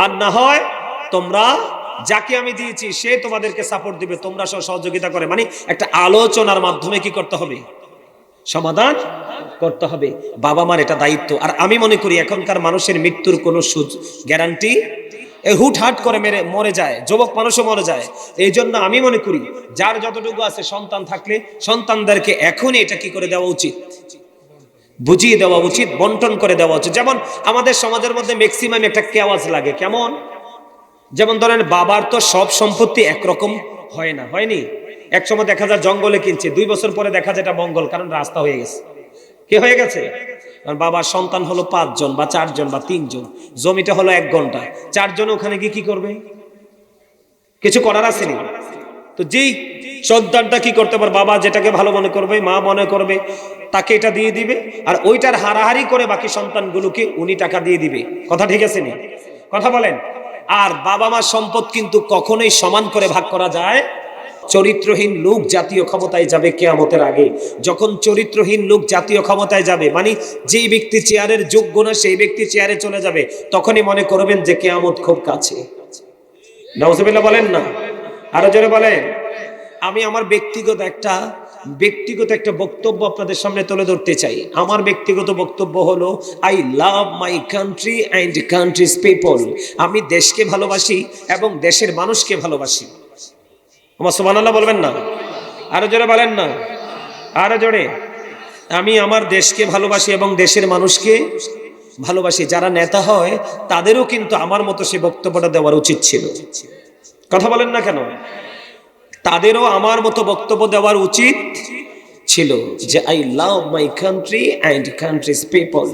আর না হয় তোমরা যাকে আমি দিয়েছি সে তোমাদেরকে সাপোর্ট দিবে, তোমরা সহযোগিতা করে, মানে একটা আলোচনার মাধ্যমে কি করতে হবে, সমাধান করতে হবে। বাবা মার এটা দায়িত্ব। আর আমি মনে করি এখনকার মানুষের মৃত্যুর কোনো গ্যারান্টি, হুটহাট করে মরে যায়, যুবক মানুষও মরে যায়। এই জন্য আমি মনে করি যার যতটুকু আছে, সন্তান থাকলে সন্তানদেরকে এখনই এটা কি করে দেওয়া উচিত, বুঝিয়ে দেওয়া উচিত, বন্টন করে দেওয়া উচিত। যেমন আমাদের সমাজের মধ্যে ম্যাক্সিমাম একটা কেওয়াজ লাগে, কেমন? যেমন ধরেন বাবার তো সব সম্পত্তি একরকম হয় না, হয়নি? এক সময় দেখা যায় জঙ্গলে কিনছে, 2 বছর পরে দেখা যায় এটা মঙ্গল, কারণ রাস্তা হয়ে গেছে। কি হয়ে গেছে? কারণ বাবার সন্তান হলো 5 জন বা 4 জন বা 3 জন, জমিটা হলো 1 ঘন্টা, 4 জন ওখানে গিয়ে কি করবে? কিছু করার আছে না। তো যেই সন্তানটা কি করতে পারে, বাবা যেটাকে ভালো মনে করবে, মা মনে করবে, তাকে এটা দিয়ে দিবে, আর ওইটার হারাহারি করে বাকি সন্তানগুলোকে উনি টাকা দিয়ে দিবে। কথা ঠিক আছে নি? কথা বলেন। আর বাবা মার সম্পদ কিন্তু কখনোই সমান করে ভাগ করা যায়। চরিত্রহীন লোক জাতীয় ক্ষমতায় যাবে কিয়ামতের আগে। যখন চরিত্রহীন লোক জাতীয় ক্ষমতায় যাবে, মানে যেই ব্যক্তি চেয়ারের যোগ্য না সেই ব্যক্তি চেয়ারে চলে যাবে, তখনই মনে করবেন যে কিয়ামত খুব কাছে। নাউজুবিল্লাহ বলেন না? আরো জোরে বলেন। আমি আমার ব্যক্তিগত একটা বক্তব্য আপনাদের সামনে তুলে ধরতে চাই। আমার ব্যক্তিগত বক্তব্য হলো, I love my country and countries people. আমি দেশকে ভালোবাসি এবং দেশের মানুষকে ভালোবাসি। আমার সুবহানাল্লাহ বলবেন না? আরো জোরে বলেন না? আরো জোরে। আমি আমার দেশকে ভালোবাসি এবং দেশের মানুষকে ভালোবাসি। যারা নেতা হয় তাদেরও কিন্তু আমার মতো সে বক্তব্যটা দেওয়ার উচিত ছিল। কথা বলেন না কেন? তাদেরও আমার মতো বক্তব্য দেওয়ার উচিত ছিল যে I love my country and countries people,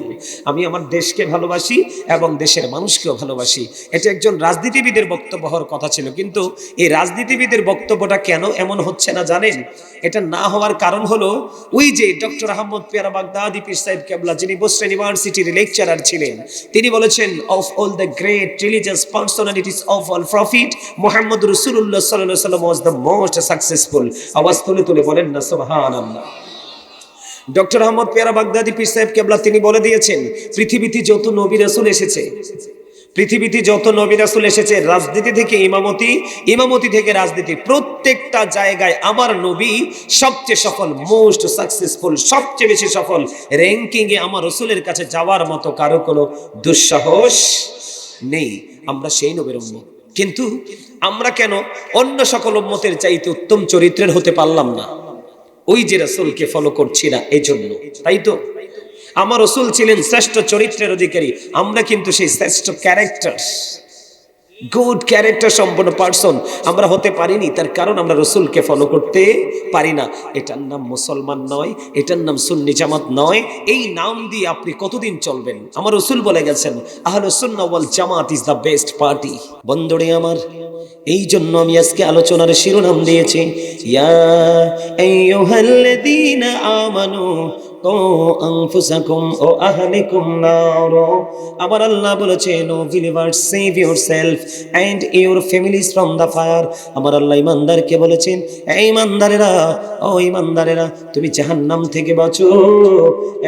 আমি আমার দেশকে ভালোবাসি এবং দেশের মানুষকেও ভালোবাসি। এটা একজন রাজনীতিবিদের বক্তব্য হওয়ার কথা ছিল, কিন্তু এই রাজনীতিবিদের বক্তব্যটা কেন এমন হচ্ছে না জানেন? এটা না হওয়ার কারণ হলো ওই যে ডক্টর আহমদ পেয়ারা বাগদাদি পীর সাহেব কেবলা, যিনি বসরা ইউনিভার্সিটির লেকচারার ছিলেন, তিনি বলেছেন of all the great religious personalities of all prophet Muhammad রাসূলুল্লাহ সাল্লাল্লাহু আলাইহি ওয়াসাল্লাম ওয়াজ দ্য মোস্ট সাকসেসফুল। আওয়াজ তুলে তুলে বলেন না সুবহানাল্লাহ। ডক্টর আহমদ পেয়ারা বাগদাদি পীর সাহেব কেবলা তিনি বলে দিয়েছেন, পৃথিবীতে যত নবী রাসূল এসেছে, পৃথিবীতে যত নবী রাসূল এসেছে, রাজনীতি থেকে ইমামতি, ইমামতি থেকে রাজনীতি, প্রত্যেকটা জায়গায় আমার নবী সবচেয়ে সফল, মোস্ট সাকসেসফুল, সবচেয়ে বেশি সফল। র্যাঙ্কিং এ আমার রাসূলের কাছে যাওয়ার মতো কারো কোনো দুঃসাহস নেই। আমরা সেই নবীর উম্মত, কিন্তু আমরা কেন অন্য সকল উম্মতের চাইতে উত্তম চরিত্রের হতে পারলাম না? ওই যে রাসূলকে ফলো করছি না, এই জন্য। তাই তো আমার রাসূল ছিলেন শ্রেষ্ঠ চরিত্রের অধিকারী, আমরা কিন্তু সেই শ্রেষ্ঠ ক্যারেক্টার, গুড ক্যারেক্টার সম্পন্ন পারসন আমরা হতে পারিনি। তার কারণ আমরা রাসূলকে ফলো করতে পারি না। এটার নাম মুসলমান নয়, এটার নাম সুন্নি জামাত নয়। এই নাম দিয়ে আপনি কতদিন চলবেন? আমার রাসূল বলে গেছেন আহলুস সুন্নাহ ওয়াল জামাত ইজ দ্য বেস্ট পার্টি। বন্ধুরে আমার, এই জন্য আমি আজকে আলোচনার শিরোনাম দিয়েছি ইয়া আইয়ুহাল্লাযীনা আমানু কু আনফুসাকুম ও আহলিকুম নার। আমার আল্লাহ বলেছেন, O believers save yourselves and your families from the fire. আমার আল্লাহ ইমানদারকে বলেছেন, এই ইমানদারেরা, ও ইমানদারেরা, তুমি জাহান্নাম থেকে বাঁচো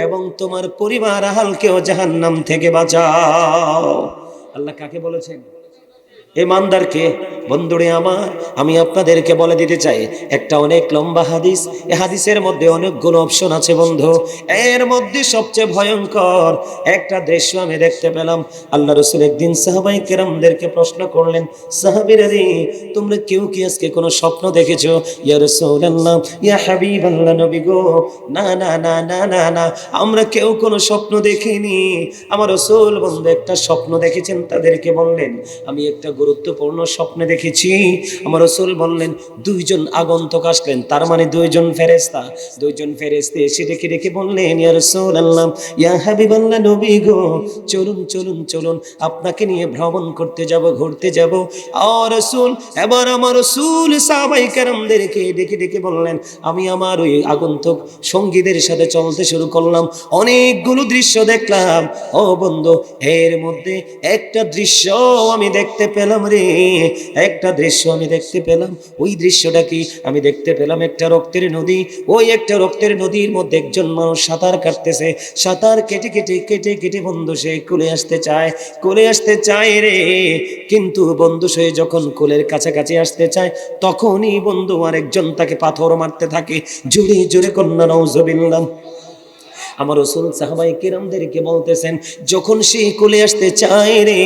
এবং তোমার পরিবার আহলকেও জাহান্নাম থেকে বাঁচাও। আল্লাহ কাকে বলেছেন? ইমানদারকে। বন্ধুরে আমার, আমি আপনাদেরকে বলে দিতে চাই, একটা অনেক লম্বা হাদিস, এই হাদিসের মধ্যে অনেকগুলো অপশন আছে বন্ধু। এর মধ্যে সবচেয়ে ভয়ঙ্কর একটা দৃশ্য আমি দেখতে পেলাম। আল্লাহ রাসূল একদিন সাহাবায়ে কেরামদেরকে প্রশ্ন করলেন, সাহাবীরা রে, তোমরা কেউ কি আজকে কোনো স্বপ্ন দেখেছো? ইয়া রাসূলুল্লাহ, ইয়া হাবিবাল্লাহ, নবী গো, না না না না না না, আমরা কেউ কোনো স্বপ্ন দেখিনি। আমার রাসূল বন্ধু একটা স্বপ্ন দেখেছেন, তাদেরকে বললেন, আমি একটা গুরুত্বপূর্ণ স্বপ্নে দেখেছি। আমার রাসূল বললেন, দুইজন আগন্তুক আসলেন, তার মানে দুইজন ফেরেশতা, দুইজন ফেরেশতা এসে ডেকে ডেকে বললেন, ইয়া রাসূলুল্লাহ, ইয়া হাবিবাল্লাহ, নবী গো, চলুন চলুন চলুন, আপনাকে নিয়ে ভ্রমণ করতে যাব, ঘুরতে যাব। ও রাসূল, এবার আমার রাসূল সাহাবায়ে কেরামদেরকে ডেকে ডেকে বললেন, আমি আমার ওই আগন্তুক সঙ্গীদের সাথে চলতে শুরু করলাম, অনেকগুলো দৃশ্য দেখলাম। ও বন্ধু, এর মধ্যে একটা দৃশ্য আমি দেখতে পেলাম রে, একটা দৃশ্য আমি দেখতে পেলাম। ওই দৃশ্যটা কি? আমি দেখতে পেলাম একটা রক্তের নদী। ওই একটা রক্তের নদীর মধ্যে একজন মানুষ সাঁতার কাটতেছে, সাঁতার কেটে কেটে কেটে কেটে বন্ধু সে কোলে আসতে চায়, কোলে আসতে চায় রে, কিন্তু বন্ধু সে যখন কোলের কাছাকাছি আসতে চায়, তখনই বন্ধু আরেকজন তাকে পাথর মারতে থাকে। জোরে জোরে কন্যা নাউজুবিল্লাহ। আমার রাসূল সাহাবায়ে কেরামদেরকে বলতেছেন, যখন সে কোলে আসতে চায় রে,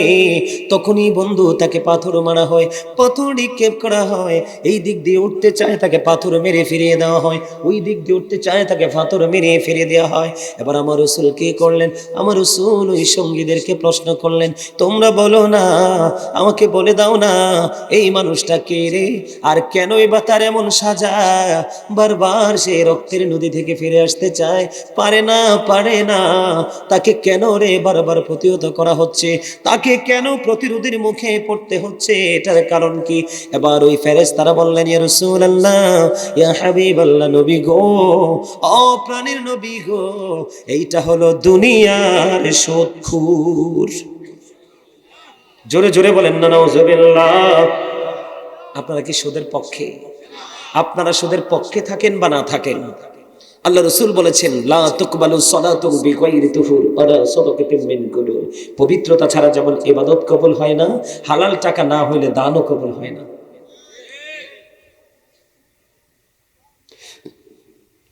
তখনই বন্ধু তাকে পাথর মারা হয়, পাথর নিক্ষেপ করা হয়। এই দিক দিয়ে উঠতে চায়, তাকে পাথর মেরে ফিরিয়ে দেওয়া হয়, ওই দিক দিয়ে উঠতে চায়, তাকে পাথর মেরে ফিরিয়ে দেওয়া হয়। এবার আমার রাসূল কি করলেন? আমার রাসূল ওই সঙ্গীদেরকে প্রশ্ন করলেন, তোমরা বলো না, আমাকে বলে দাও না, এই মানুষটা কে রে, আর কেনই বা তার এমন সাজা? বারবার সে রক্তের নদী থেকে ফিরে আসতে চায়, পারে না, পারে না। তাকে কেন রে বারবার প্রতিহত করা হচ্ছে? তাকে কেন প্রতিরোধের মুখে পড়তে হচ্ছে? এটার কারণ কি? এবার ওই ফেরেশতারা বললেন, ইয়া রাসূলুল্লাহ, ইয়া হাবিবাল্লাহ, নবী গো, ও প্রাণের নবী গো, এইটা হলো দুনিয়ার সুদখোর। জোরে জোরে বলেন না নাউজুবিল্লাহ। আপনারা কি সুদের পক্ষে? আপনারা সুদের পক্ষে থাকেন বা না থাকেন, আল্লাহ রাসূল বলেছেন, লা তুকবালু সালাতু বিগাইরি তুহুর ওয়ালা সাদাকাতিন মিন কুদুর। পবিত্রতা ছাড়া যেমন ইবাদত কবুল হয় না, হালাল টাকা না হইলে দানও কবুল হয় না।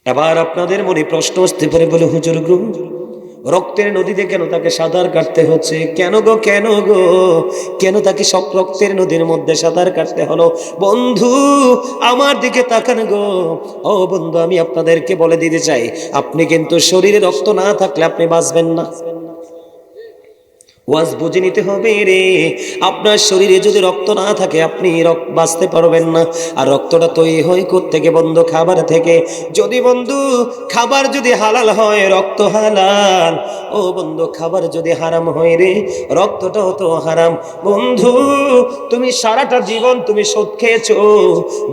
এবার আপনাদের মনে প্রশ্ন আসতে পারে, বলে হুজুর গো, রক্তের নদীতে কেন তাকে সাঁতার কাটতে হচ্ছে? কেন গো, কেন গো, কেন তাকে সব রক্তের নদীর মধ্যে সাঁতার কাটতে হলো? বন্ধু আমার দিকে তাকান গো। ও বন্ধু, আমি আপনাদেরকে বলে দিতে চাই, আপনি কিন্তু শরীরে রক্ত না থাকলে আপনি বাঁচবেন না। ওয়াজ বুঝে নিতে হবে রে। আপনার শরীরে যদি রক্ত না থাকে আপনি বাঁচতে পারবেন না। আর রক্তটা তৈরি হয় কোত্থেকে বন্ধু? খাবার থেকে। যদি বন্ধু খাবার যদি হালাল হয়, রক্ত হালাল। ও বন্ধু খাবার যদি হারাম হয় রে, রক্তটাও তো হারাম। বন্ধু তুমি সারাটা জীবন তুমি সুদ খেয়েছো,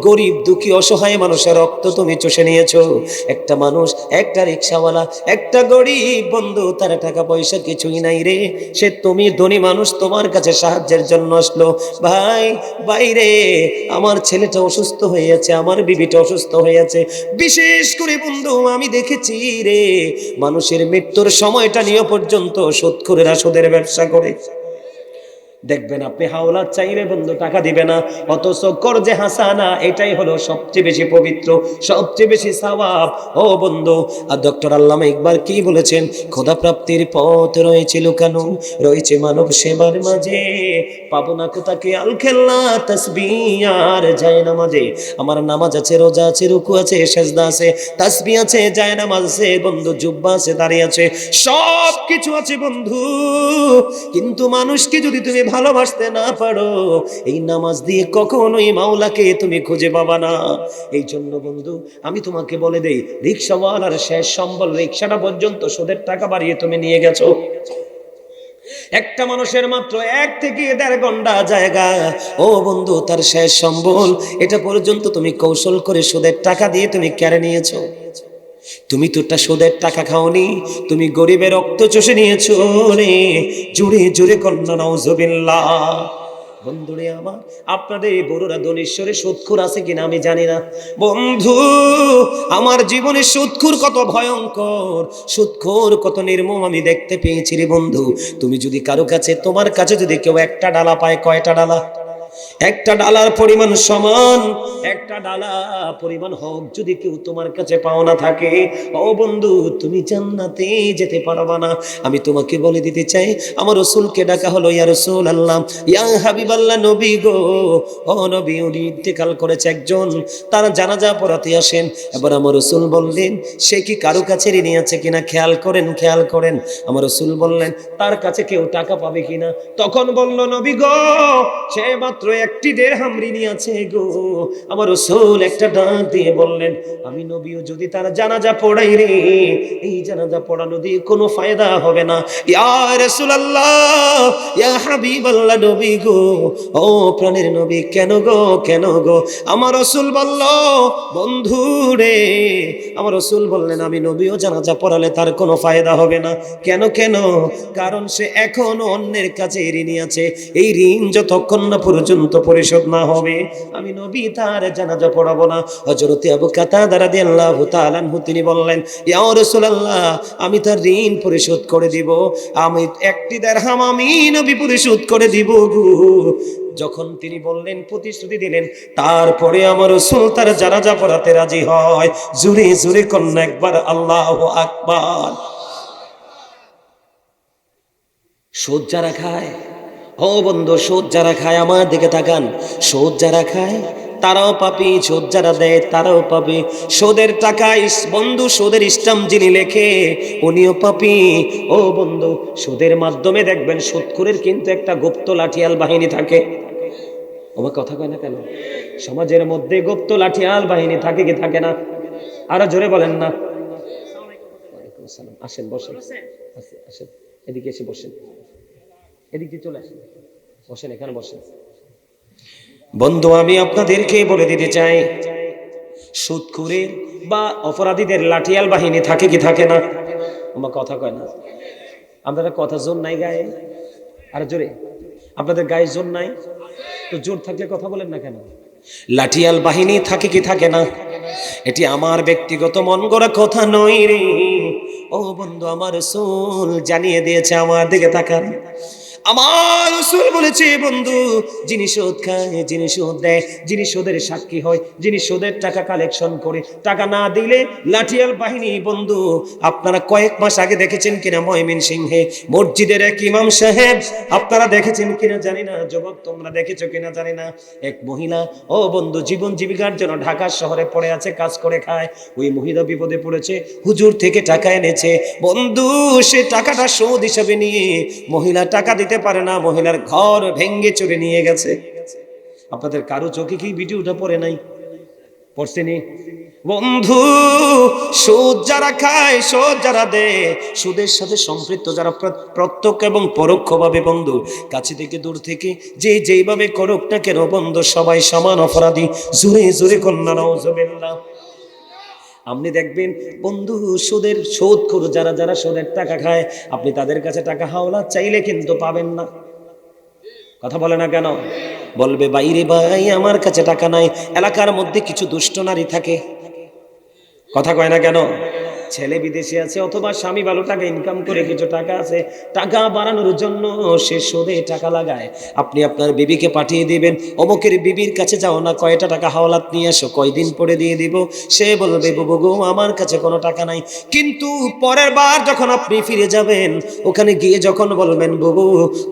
গরিব দুঃখী অসহায় মানুষের রক্ত তুমি চষে নিয়েছো। একটা মানুষ, একটা রিক্সাওয়ালা, একটা গরিব বন্ধু, তার টাকা পয়সা কিছুই নাই রে, সে তুমি ধনী মানুষ, তোমার কাছে সাহায্যের জন্য আসলো। ভাই বাইরে আমার ছেলেটা অসুস্থ হয়ে আছে, আমার বিবিটা অসুস্থ হয়ে আছে। বিশেষ করে বন্ধু আমি দেখেছি রে, মানুষের মৃত্যুর সময়টা নিয়ে পর্যন্ত সুদখোরেরা সুদের ব্যবসা করে। দেখবেন আপনি হাওলাত চাইলে বন্ধু টাকা দিবে না, অথচ করজে হাসানা এটাই হলো সবচেয়ে বেশি পবিত্র, সবচেয়ে বেশি সওয়াব। ও বন্ধু, আর ডক্টর আল্লামা ইকবাল কি বলেছেন? খোদা প্রাপ্তির পথ রয়েছে লুকানো, রয়েছে মানব সেবার মাঝে, পাবো না কোথাকে আল খেলনা তাসবিহ আর যায় নামাজে। আমার নামাজ আছে, রোজা আছে, রুকু আছে, সেজদা আছে, তাসবিহ আছে, যায় নামাজ আছে বন্ধু, জুব্বা আছে, দাঁড়িয়ে আছে, সব কিছু আছে বন্ধু। কিন্তু মানুষকে যদি তুমি ভালোবাসতে না পারো, এই নামাজ দিয়ে কখনোই মাওলাকে তুমি খুঁজে পাবা না। এই জন্য বন্ধু আমি তোমাকে বলে দেই, রিক্সাওয়ালার শেষ সম্বল রিক্সাটা পর্যন্ত সুদের টাকা বাড়িয়ে তুমি নিয়ে গেছো। একটা মানুষের মাত্র 1 থেকে 1.5 ঘন্টা জায়গা, ও বন্ধু তার শেষ সম্বল এটা পর্যন্ত তুমি কৌশল করে সুদের টাকা দিয়ে তুমি কেড়ে নিয়েছো। তুমি তো একটা সুদের টাকা খাওনি, তুমি গরিবের রক্ত চষে নিয়েছো রে। জুড়ে জুড়ে কন্যা নাউজুবিল্লাহ। বন্ধুরে আমার, আপনাদের এই বড়রা দনীশ্বরে সুদখোর আছে কিনা আমি জানি না। বন্ধু আমার জীবনে সুদখোর কত ভয়ঙ্কর, সুদখোর কত নির্মম আমি দেখতে পেয়েছি রে বন্ধু। তুমি যদি কারো কাছে, তোমার কাছে যদি কেউ একটা ডালা পায়, কয়টা ডালা? একটা ডালার পরিমাণ সমান, একটা ডালা পরিমাণ হোক যদি কেউ তোমার কাছে পাওনা থাকে, ও বন্ধু তুমি জান্নাতে যেতে পারবা না। আমি তোমাকে বলে দিতে চাই, আমার রাসূলকে ডাকা হলো ইয়া রাসূলুল্লাহ, ইয়া হাবিবাল্লাহ, নবী গো, ও নবী উনি ইন্তেকাল করেছে একজন, তার জানাজা পড়াতে আসেন। এবার আমার রাসূল বললেন সে কি কারো কাছে ঋণী আছে কিনা খেয়াল করেন, খেয়াল করেন। আমার রাসূল বললেন তার কাছে কেউ টাকা পাবে কিনা? তখন বলল নবী গো, সে মাত্র 1টি দিরহাম ঋণী আছে গো। আমার রাসূল একটা ডাক দিয়ে বললেন, আমি নবীও যদি তার জানাজা পড়াই রে, এই জানাজা পড়ানো দিয়ে কোনো ফায়দা হবে না। ইয়া রাসূলুল্লাহ, ইয়া হাবিবাল্লাহ, নবী গো, ও প্রাণের নবী, কেন গো, কেন গো? আমার রাসূল বলল বন্ধু রে, আমার রাসূল বললেন আমি নবীও জানাজা পড়ালে তার কোনো ফায়দা হবে না। কেন কেন? কারণ সে এখনো অন্যের কাছে ঋণী আছে। এই ঋণ যতক্ষণ না পর্যন্ত পরিশোধ না হবে, আমি নবী তার জানাজা পড়াবো না। হযরত আবু কাতাদা রাদিয়াল্লাহু তাআলা আনহু তিনি বললেন, ইয়া রাসূলুল্লাহ, আমি তার ঋণ পরিশোধ করে দিব, আমি 1টি দিরহাম আমি নবী পরিশোধ করে দিব গো। যখন তিনি বললেন, প্রতিশ্রুতি দিলেন, তারপরে আমার রাসূল তার জানাজা পড়াতে রাজি হয়। জোরে জোরে কন্যা একবার আল্লাহু আকবার। সুদ যারা খায়, ও বন্ধু সুদ যারা খায়, আমার দিকে তাকান, সুদ যারা খায় তারাও পাপী, সুদ যারা দেয় তারাও পাপী। সুদের টাকা বন্ধু, সুদের স্ট্যাম্প যিনি লেখে উনিও পাপী। ও বন্ধু সুদের মাধ্যমে দেখবেন সুদখোরের কিন্তু একটা গুপ্ত লাঠিয়াল বাহিনী থাকে। আমার কথা কয় না কেন? সমাজের মধ্যে গুপ্ত লাঠিয়াল বাহিনী থাকে কি থাকে না? আরো জোরে বলেন না। ওয়ালাইকুম আসসালাম। আসেন বসেন, আসেন এদিকে এসে বসেন, এদিক দিয়ে চলে আসেন, বসেন, এখানে বসেন। বন্ধু আমি আপনাদেরকে বলে দিতে চাই, সুদখোরের বা অপরাধীদের লাঠিয়াল বাহিনী থাকে কি থাকে না? আমার কথা কয় না। আপনাদের কথা জোর নাই গায়ে? আর জোরে, আপনাদের গায়ে জোর নাই তো? জোর থাকলে কথা বলেন না কেন? লাঠিয়াল বাহিনী থাকে কি থাকে না? এটি আমার ব্যক্তিগত মন গড়া কথা নয় রে। ও বন্ধু আমার রাসূল জানিয়ে দিয়েছে, আমার দিকে তাকান, আমার রাসূল বলেছে বন্ধু, যিনি সুদ খায়, যিনি সুদ দেয়, যিনি সুদের সাক্ষী হয়, যিনি সুদের টাকা কালেকশন করে, টাকা না দিলে লাঠিয়াল বাহিনী। বন্ধু আপনারা কয়েক মাস আগে দেখেছেন কিনা ময়মনসিংহে মসজিদের এক ইমাম সাহেব, আপনারা দেখেছেন কিনা জানি না, যুবক তোমরা দেখেছো কিনা জানি না, এক মহিলা ও বন্ধু জীবন জীবিকার জন্য ঢাকা শহরে পড়ে আছে, কাজ করে খায়। ওই মহিলা বিপদে পড়েছে, হুজুর থেকে টাকা এনেছে বন্ধু, সে টাকাটা সুদ হিসাবে নিয়ে মহিলা টাকা দিতে পারে না, মহিলার ঘর ভেঙ্গে চুরে নিয়ে গেছে। আপনাদের কারো চোখে কি ভিডিওটা পড়ে নাই? পড়ছেনি বন্ধু? সুদ যারা খায়, সুদ যারা দেয়, সুদের সাথে সম্পৃক্ত যারা প্রত্যক্ষ এবং পরোক্ষভাবে বন্ধু, কাছে থেকে দূর থেকে যে যেইভাবে করুক না কেন বন্ধু, সবাই সমান অপরাধী। জোরে জোরে কন্যা নাউজুবিল্লাহ। আপনি দেখবেন বন্ধু সুদের সুদখোর যারা যারা সুদের টাকা খায়, আপনি তাদের কাছে টাকা হাওলা চাইলে কিন্তু পাবেন না। কথা বলে না কেন? বলবে বাইরে ভাই আমার কাছে টাকা নাই। এলাকার মধ্যে কিছু দুষ্ট নারী থাকে, কথা কয় না কেন? ছেলে বিদেশে আছে অথবা স্বামী ভালো টাকা ইনকাম করে কিছু টাকা আছে, টাকা বাড়ানোর জন্য সে সুদে টাকা লাগায়। আপনি আপনার বিবিকে পাঠিয়ে দিবেন, অমুকের বিবির কাছে যাও না, কয়টা টাকা হাওলাত নিয়ে আসো, কয়দিন পরে দিয়ে দিব। সে বলবে বুবু গো আমার কাছে কোনো টাকা নাই। কিন্তু পরের বার যখন আপনি ফিরে যাবেন, ওখানে গিয়ে যখন বলবেন বুবু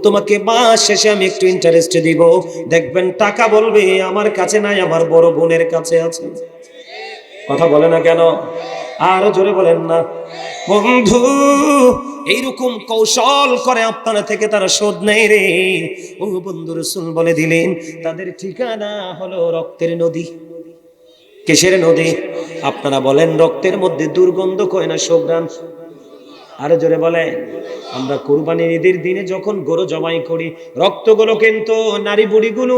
তোমাকে মাস শেষে আমি একটু ইন্টারেস্ট দিব, দেখবেন টাকা বলবে আমার কাছে নাই, আমার বড় বোনের কাছে আছে। কথা বলে না কেন? আরো জোরে বলেন না বন্ধু। এইরকম কৌশল করে আপনারা থেকে তারা শোধ নেই রে। ও বন্ধু রাসূল বলে দিলেন তাদের ঠিকানা হলো রক্তের নদী। কিসের নদী? আপনারা বলেন রক্তের মধ্যে দুর্গন্ধ কয় না সুঘ্রাণ? আরো জোরে বলে। আমরা কুরবানির ঈদের দিনে যখন গরু জবাই করি, রক্তগুলো কিন্তু নারী বুড়িগুলো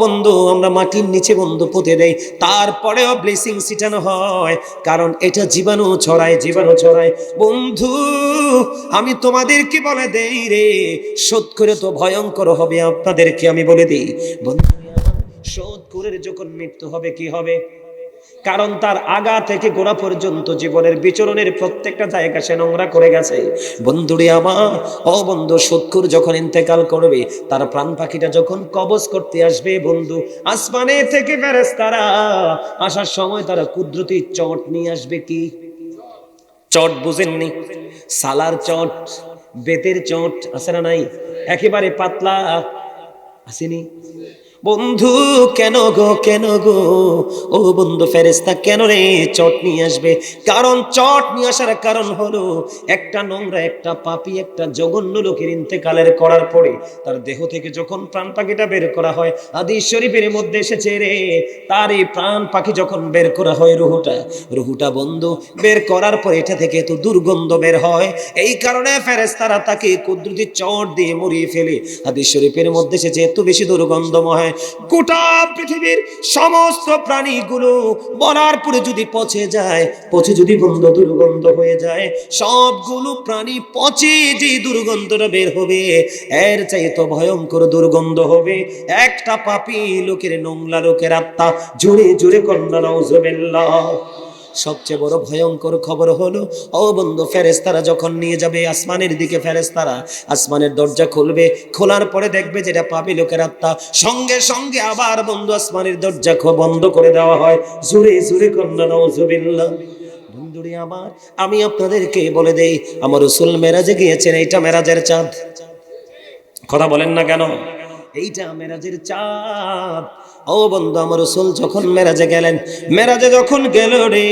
বন্ধু আমরা মাটির নিচে বন্ধু পুঁতে দেই, তারপরেও ব্লেসিং ছিটানো হয়, কারণ এটা জীবাণু ছড়ায়, জীবাণু ছড়ায়। বন্ধু আমি তোমাদেরকে বলে দেই রে, শোধ করে তো ভয়ঙ্কর হবে। আপনাদেরকে আমি বলে দিই বন্ধু, শোধ করে যখন মৃত্যু হবে কি হবে? কারণ তার আগা থেকে গোড়া পর্যন্ত জীবনের বিচরণের প্রত্যেকটা জায়গা সে নোংরা করে গেছে। বন্ধুরে আমার বন্ধু সুদখোর যখন ইন্তেকাল করবে, তার প্রাণ পাখিটা যখন কবজ করতে আসবে বন্ধু, আসমানে থেকে ফেরেশতারা আসার সময় তারা কুদরতি চট নিয়ে আসবে। কি চট বুঝেননি? সালার চট, বেতের চট আছে না নাই? একেবারে পাতলা আসেনি বন্ধু? কেন গো কেন গো ও বন্ধু ফেরেশতা কেন রে চট নিয়ে আসবে? কারণ চট নিয়ে আসার কারণ হলো একটা নোংরা, একটা পাপী, একটা জঘন্য লোকের ইন্তেকালের করার পরে তার দেহ থেকে যখন প্রাণ পাখিটা বের করা হয়, হাদিস শরীফের মধ্যে এসেছে রে, তার এই প্রাণ পাখি যখন বের করা হয় রুহুটা বন্ধু বের করার পর এটা থেকে তো দুর্গন্ধ বের হয়। এই কারণে ফেরেশতারা তাকে কুদরতি চট দিয়ে মরিয়ে ফেলে। হাদিস শরীফের মধ্যে এসেছে এত বেশি দুর্গন্ধময়, গোটা পৃথিবীর সমস্ত প্রাণীগুলো মরার পরে যদি পচে যায়, পচে যদি বন্ধ দুর্গন্ধ হয়ে যায়, সবগুলো প্রাণী পচে যে দুর্গন্ধটা বের হবে, এর চাইতে ভয়ঙ্কর দুর্গন্ধ হবে একটা পাপী লোকের, নোংরা লোকের আত্মা। জোরে জোরে কন্যা নাউজুবিল্লাহ। সবচেয়ে বড় ভয়ঙ্কর খবর হলো বন্ধু ফেরেশতারা যখন নিয়ে যাবে আসমানের দিকে, ফেরেশতারা আসমানের দরজা খুলবে, খোলার পরে দেখবে যেটা পাপী লোকের আত্মা, সঙ্গে সঙ্গে আবার বন্ধু আসমানের দরজা বন্ধ করে দেওয়া হয়। জোরে জোরে কন্যা নাউজুবিল্লাহ। বন্ধুরে আমার আমি আপনাদেরকে বলে দেই, আমার রাসূল মেরাজে গিয়েছেন, এইটা মেরাজের চাঁদ। কথা বলেন না কেন? এইটা মেরাজের চাঁদ। বন্ধু আমার রাসূল যখন মেরাজে গেলেন, মেরাজে যখন গেল রে,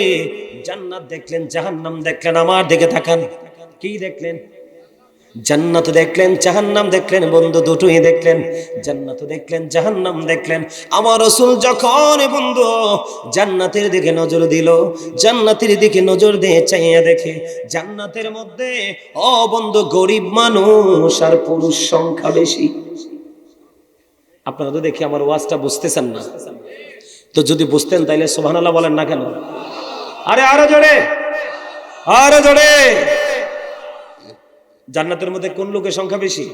জান্নাত দেখলেন, জাহান্নাম দেখলেন। আমার দিকে তাকান, কি দেখলেন? জান্নাত দেখলেন, জাহান্নাম দেখলেন বন্ধু, দুটোই দেখলেন। জান্নাত দেখলেন, জাহান্নাম দেখলেন। আমার রাসূল যখন বন্ধু জান্নাতের দিকে নজর দিল, জান্নাতের দিকে নজর দিয়ে চাইয়া দেখে জান্নাতের মধ্যে বন্ধু গরিব মানুষ আর পুরুষ সংখ্যা বেশি। আপনারা তো দেখি আমার ওয়াজটা বুঝতেছেন না, তো যদি বুঝতেন তাইলে সুবহানাল্লাহ বলেন না কেন? আরে আরো জোরে, আরো জোরে। জান্নাতের মধ্যে কোন লোকের সংখ্যা বেশি?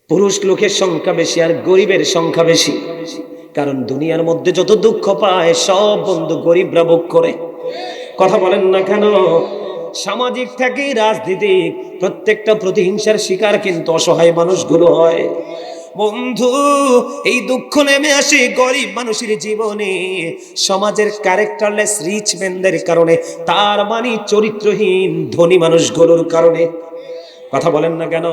পুরুষ লোকের সংখ্যা বেশি আর গরিবের সংখ্যা বেশি। কারণ দুনিয়ার মধ্যে যত দুঃখ পায় সব বন্ধু গরিবরা ভোগ করে। কথা বলেন না কেন? সামাজিক থেকে রাজনীতিক প্রত্যেকটা প্রতিহিংসার শিকার কিন্তু অসহায় মানুষগুলো হয়। বন্ধু, এই দুঃখ নেমে আসে গরিব মানুষের জীবনে, সমাজের ক্যারেক্টারলেস রিচ ম্যানদের কারণে, তার মানে চরিত্রহীন ধনী মানুষগুলোর কারণে। কথা বলেন না কেন?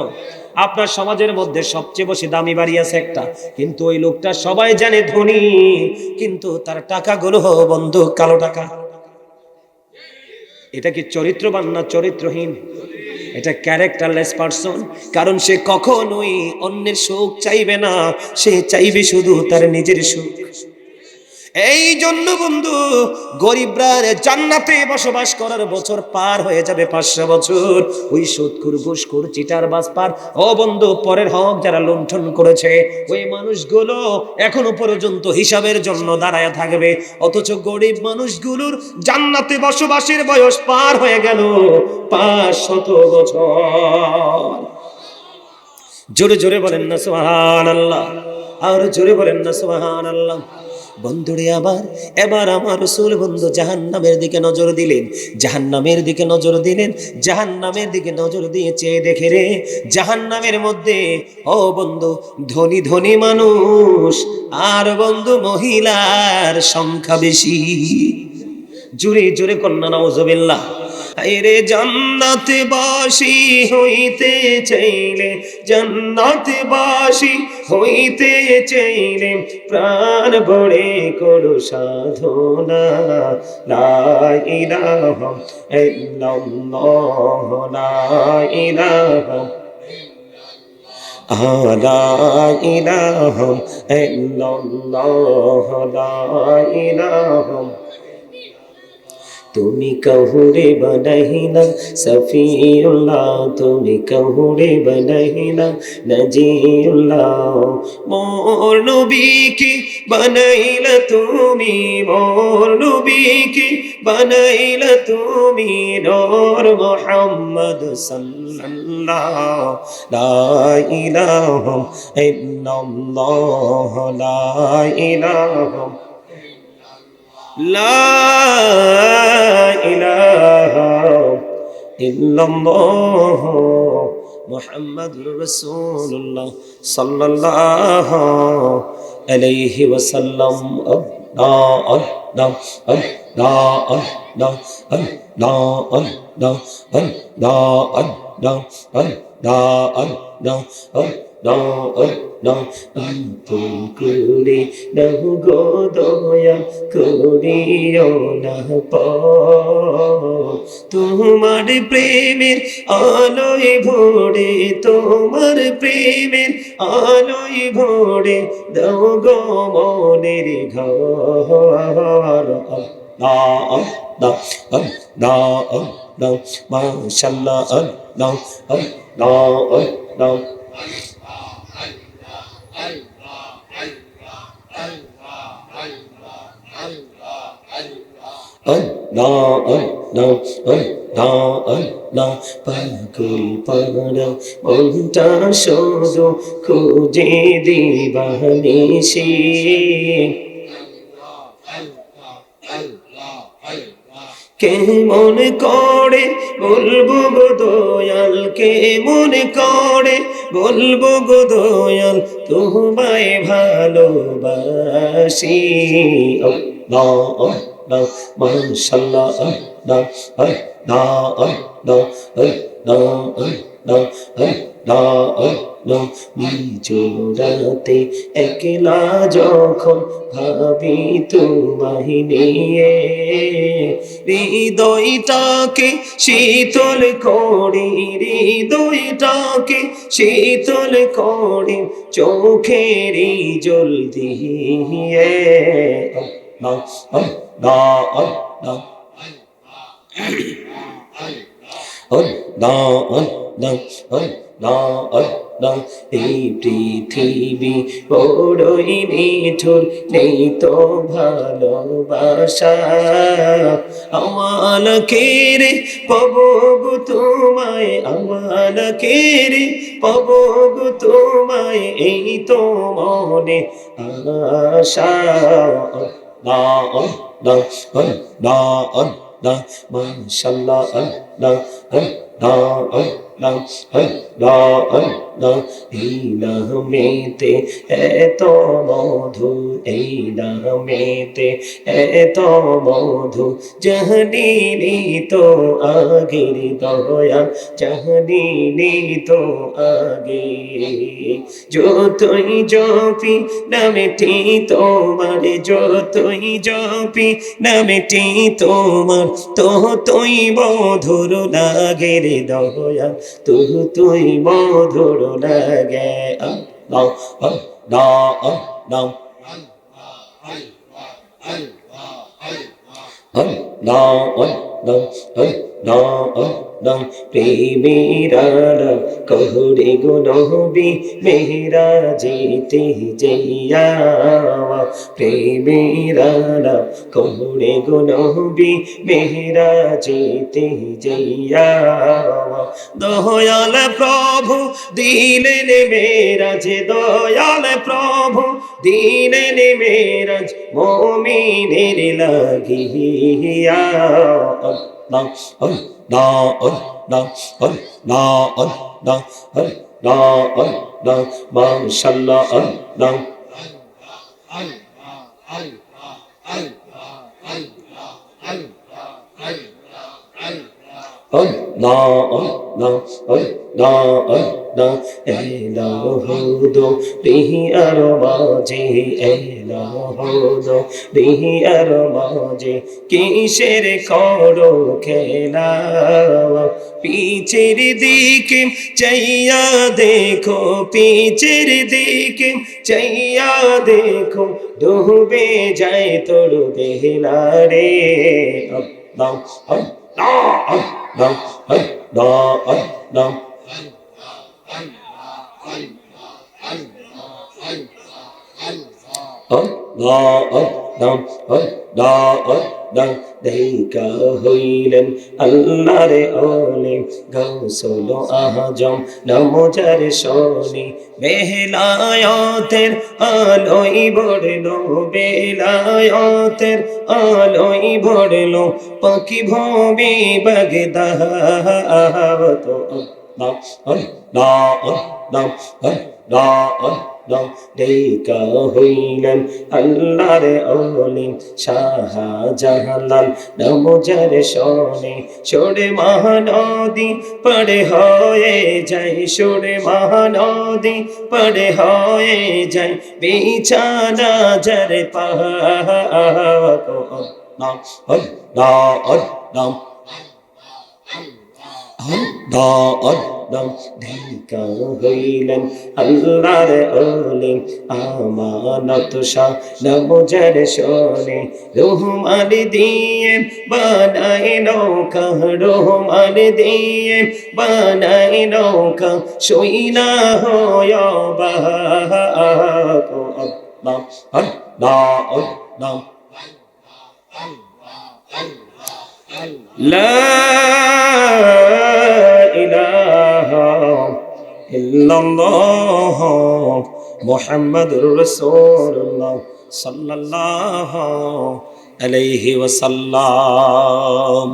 আপনার সমাজের মধ্যে সবচেয়ে বেশি দামি বাড়ি আছে একটা, কিন্তু ওই লোকটা সবাই জানে ধনী, কিন্তু তার টাকাগুলো বন্ধু কালো টাকা। এটা কি চরিত্রবান না চরিত্রহীন? এটা ক্যারেক্টারলেস পারসন। কারণ সে কখনোই অন্যের সুখ চাইবে না, সে চাইবে শুধু তার নিজের সুখ। এই জন্য বন্ধু, গরিবরা জান্নাতে বসবাস করার বছর পার হয়ে যাবে 500 বছর। ওই সুদখোর, ঘুষখোর, চিটার, বাজপার, ও বন্ধু পরের হক যারা লুণ্ঠন করেছে, ওই মানুষগুলো এখনো পর্যন্ত হিসাবের জন্য দাঁড়ায় থাকবে। অথচ গরিব মানুষগুলোর জান্নাতে বসবাসের বয়স পার হয়ে গেল 500 বছর। জোরে জোরে বলেন না সুবহানাল্লাহ, আর জোরে বলেন না সুবহানাল্লাহ। বন্ধুরে আমার, এবার আমার রাসূল বন্ধু জাহান্নামের দিকে নজর দিলেন, জাহান্নামের দিকে নজর দিলেন, জাহান্নামের দিকে নজর দিয়ে চেয়ে দেখে রে, জাহান্নামের মধ্যে ও বন্ধু ধনী ধনী মানুষ আর বন্ধু মহিলার সংখ্যা বেশি। জোরে জোরে কন্যা নাউজুবিল্লাহ। আরে জান্নাতে বাসী হইতে চাইলে, জান্নাতে বাসী হইতে চাইলে প্রাণ ভরে করো সাধনা, লা ইলাহা ইল্লাল্লাহ, লা ইলাহা লা ইলাহা ইল্লাল্লাহ, লা ইলাহা। তুমি কাহুরে বানাইলা সফিউল্লাহ, তুমি কাহুরে বানাইলা নজিউল্লাহ, মোর নবীকে বানাইলা তুমি, মোর নবীকে বানাইলা তুমি নূর মুহাম্মদ সাল্লাল্লাহ, লা ইলাহা ইল্লাল্লাহ, লা ইলাহা লা ইলাহা ইল্লাল্লাহ মুহাম্মাদুর রাসূলুল্লাহ সাল্লাল্লাহু আলাইহি ওয়াসাল্লাম। আল্লাহ আল্লাহ আল্লাহ আল্লাহ আল্লাহ আল্লাহ আল্লাহ আল্লাহ আল্লাহ আল্লাহ। তুমি করে নাও গো দয়া, করিও না তোমার প্রেমের আলোয় ভরে, তোমার প্রেমের আলোয় ভরে দাও গো মনের ঘর। আল্লাহ আল্লাহ আল্লাহ আল্লাহ মাশাআল্লাহ, আল্লাহ আল্লাহ আল্লাহ। Allah Allah Allah Allah পাগল পারা মনটা শুধু খুঁজে দিবানিশি, কেমন করে বলবো গো দয়াল, কেমন করে বলবো গো দয়াল তোমায় ভালোবাসি। আল্লাহ আল্লাহ মাশাআল্লাহ, আল্লাহ আল্লাহ আল্লাহ আল্লাহ আল্লাহ আল্লাহ আল্লাহ। নিজরাতে একলা যখন ভাবি তোমায় নিয়ে, হৃদয়টাকে শীতল করে, হৃদয়টাকে শীতল করে চোখের জল দিয়ে। আল্লাহ আল্লাহ আল্লাহ আল্লাহ আল্লাহ আল্লাহ আল্লাহ। এই পৃথিবী বড়ই নিঠুর, নেই তো ভালোবাসা, আমাকে রে পাবো গো তোমায়, আমাকে রে পাবো গো তোমায়, এই তো মনে আশা। আল্লাহ আল্লাহ আল্লাহ আল্লাহ মাশাআল্লাহ আল্লাহ আল্লাহ আল্লাহ আল্লাহ আল্লাহ এই নামেতে এত মধু এই নামেতে এত মধু জানিনি তো আগের দয়া জানিনি তো আগে যতই জপি নামেটি তোমার যতই জপি নামেটি তোমার ততই মধুর লাগে রে দয়া তুই মধুর লাগে আল্লাহ আল্লাহ আল্লাহ আল্লাহ আল্লাহ আল্লাহ প্রেমেরা কহুরে গো নবী মেরা যেতে যাইয়া প্রেমেরা কহুরে গো নবী মেরা যেতে যাইয়া দয়াল প্রভু দিলেন মেরাজ দয়াল প্রভু দিলেন মেরাজ মুমিনের লাগিয়া আল্লাহ আল্লাহ আল্লাহ আল্লাহ আল্লাহ আল্লাহ আল্লাহ মাশাআল্লাহ আল্লাহ Allah, Allah, Allah, Allah, Elohudo, bihi aromaje, Elohudo, bihi aromaje, কিসের করো খেলা পিছের দিকে চাইয়া দেখো পিছের দিকে চাইয়া দেখো ডুবে যায় তোর বেলা রে আল্লাহ আল্লাহ আল্লাহ আল্লাহ দেখা হইলেন আল্লাহর ওলি গৌসুল আজম নমজার শোনি বেলায়েতের আলোই বড়লো বেলায়েতের আলোই বড়লো পাখি ভূমি বাগদাদ আল্লাহ আল্লাহ আল্লাহ আল্লাহ দেখা হইলেন আল্লাহর ওলি শাহজালাল নমজার শোনে সরে মহানদী পড়ে হয়ে যায় সরে মহানদী পড়ে হয়ে যায় বিছানা যার পাহাড় দেখা হইলেন আল্লাহর ওলি আমানত শাহ নমজার শোনে রহমান দিয়ে বানাই নৌকা রহমান দিয়ে বানাই নৌকা সইনা হয় আল্লাহ আল্লাহ আল্লাহ লা ইলাহা ইল্লাল্লাহ মুহাম্মাদুর রাসূলুল্লাহ সাল্লাল্লাহু আলাইহি ওয়াসাল্লাম।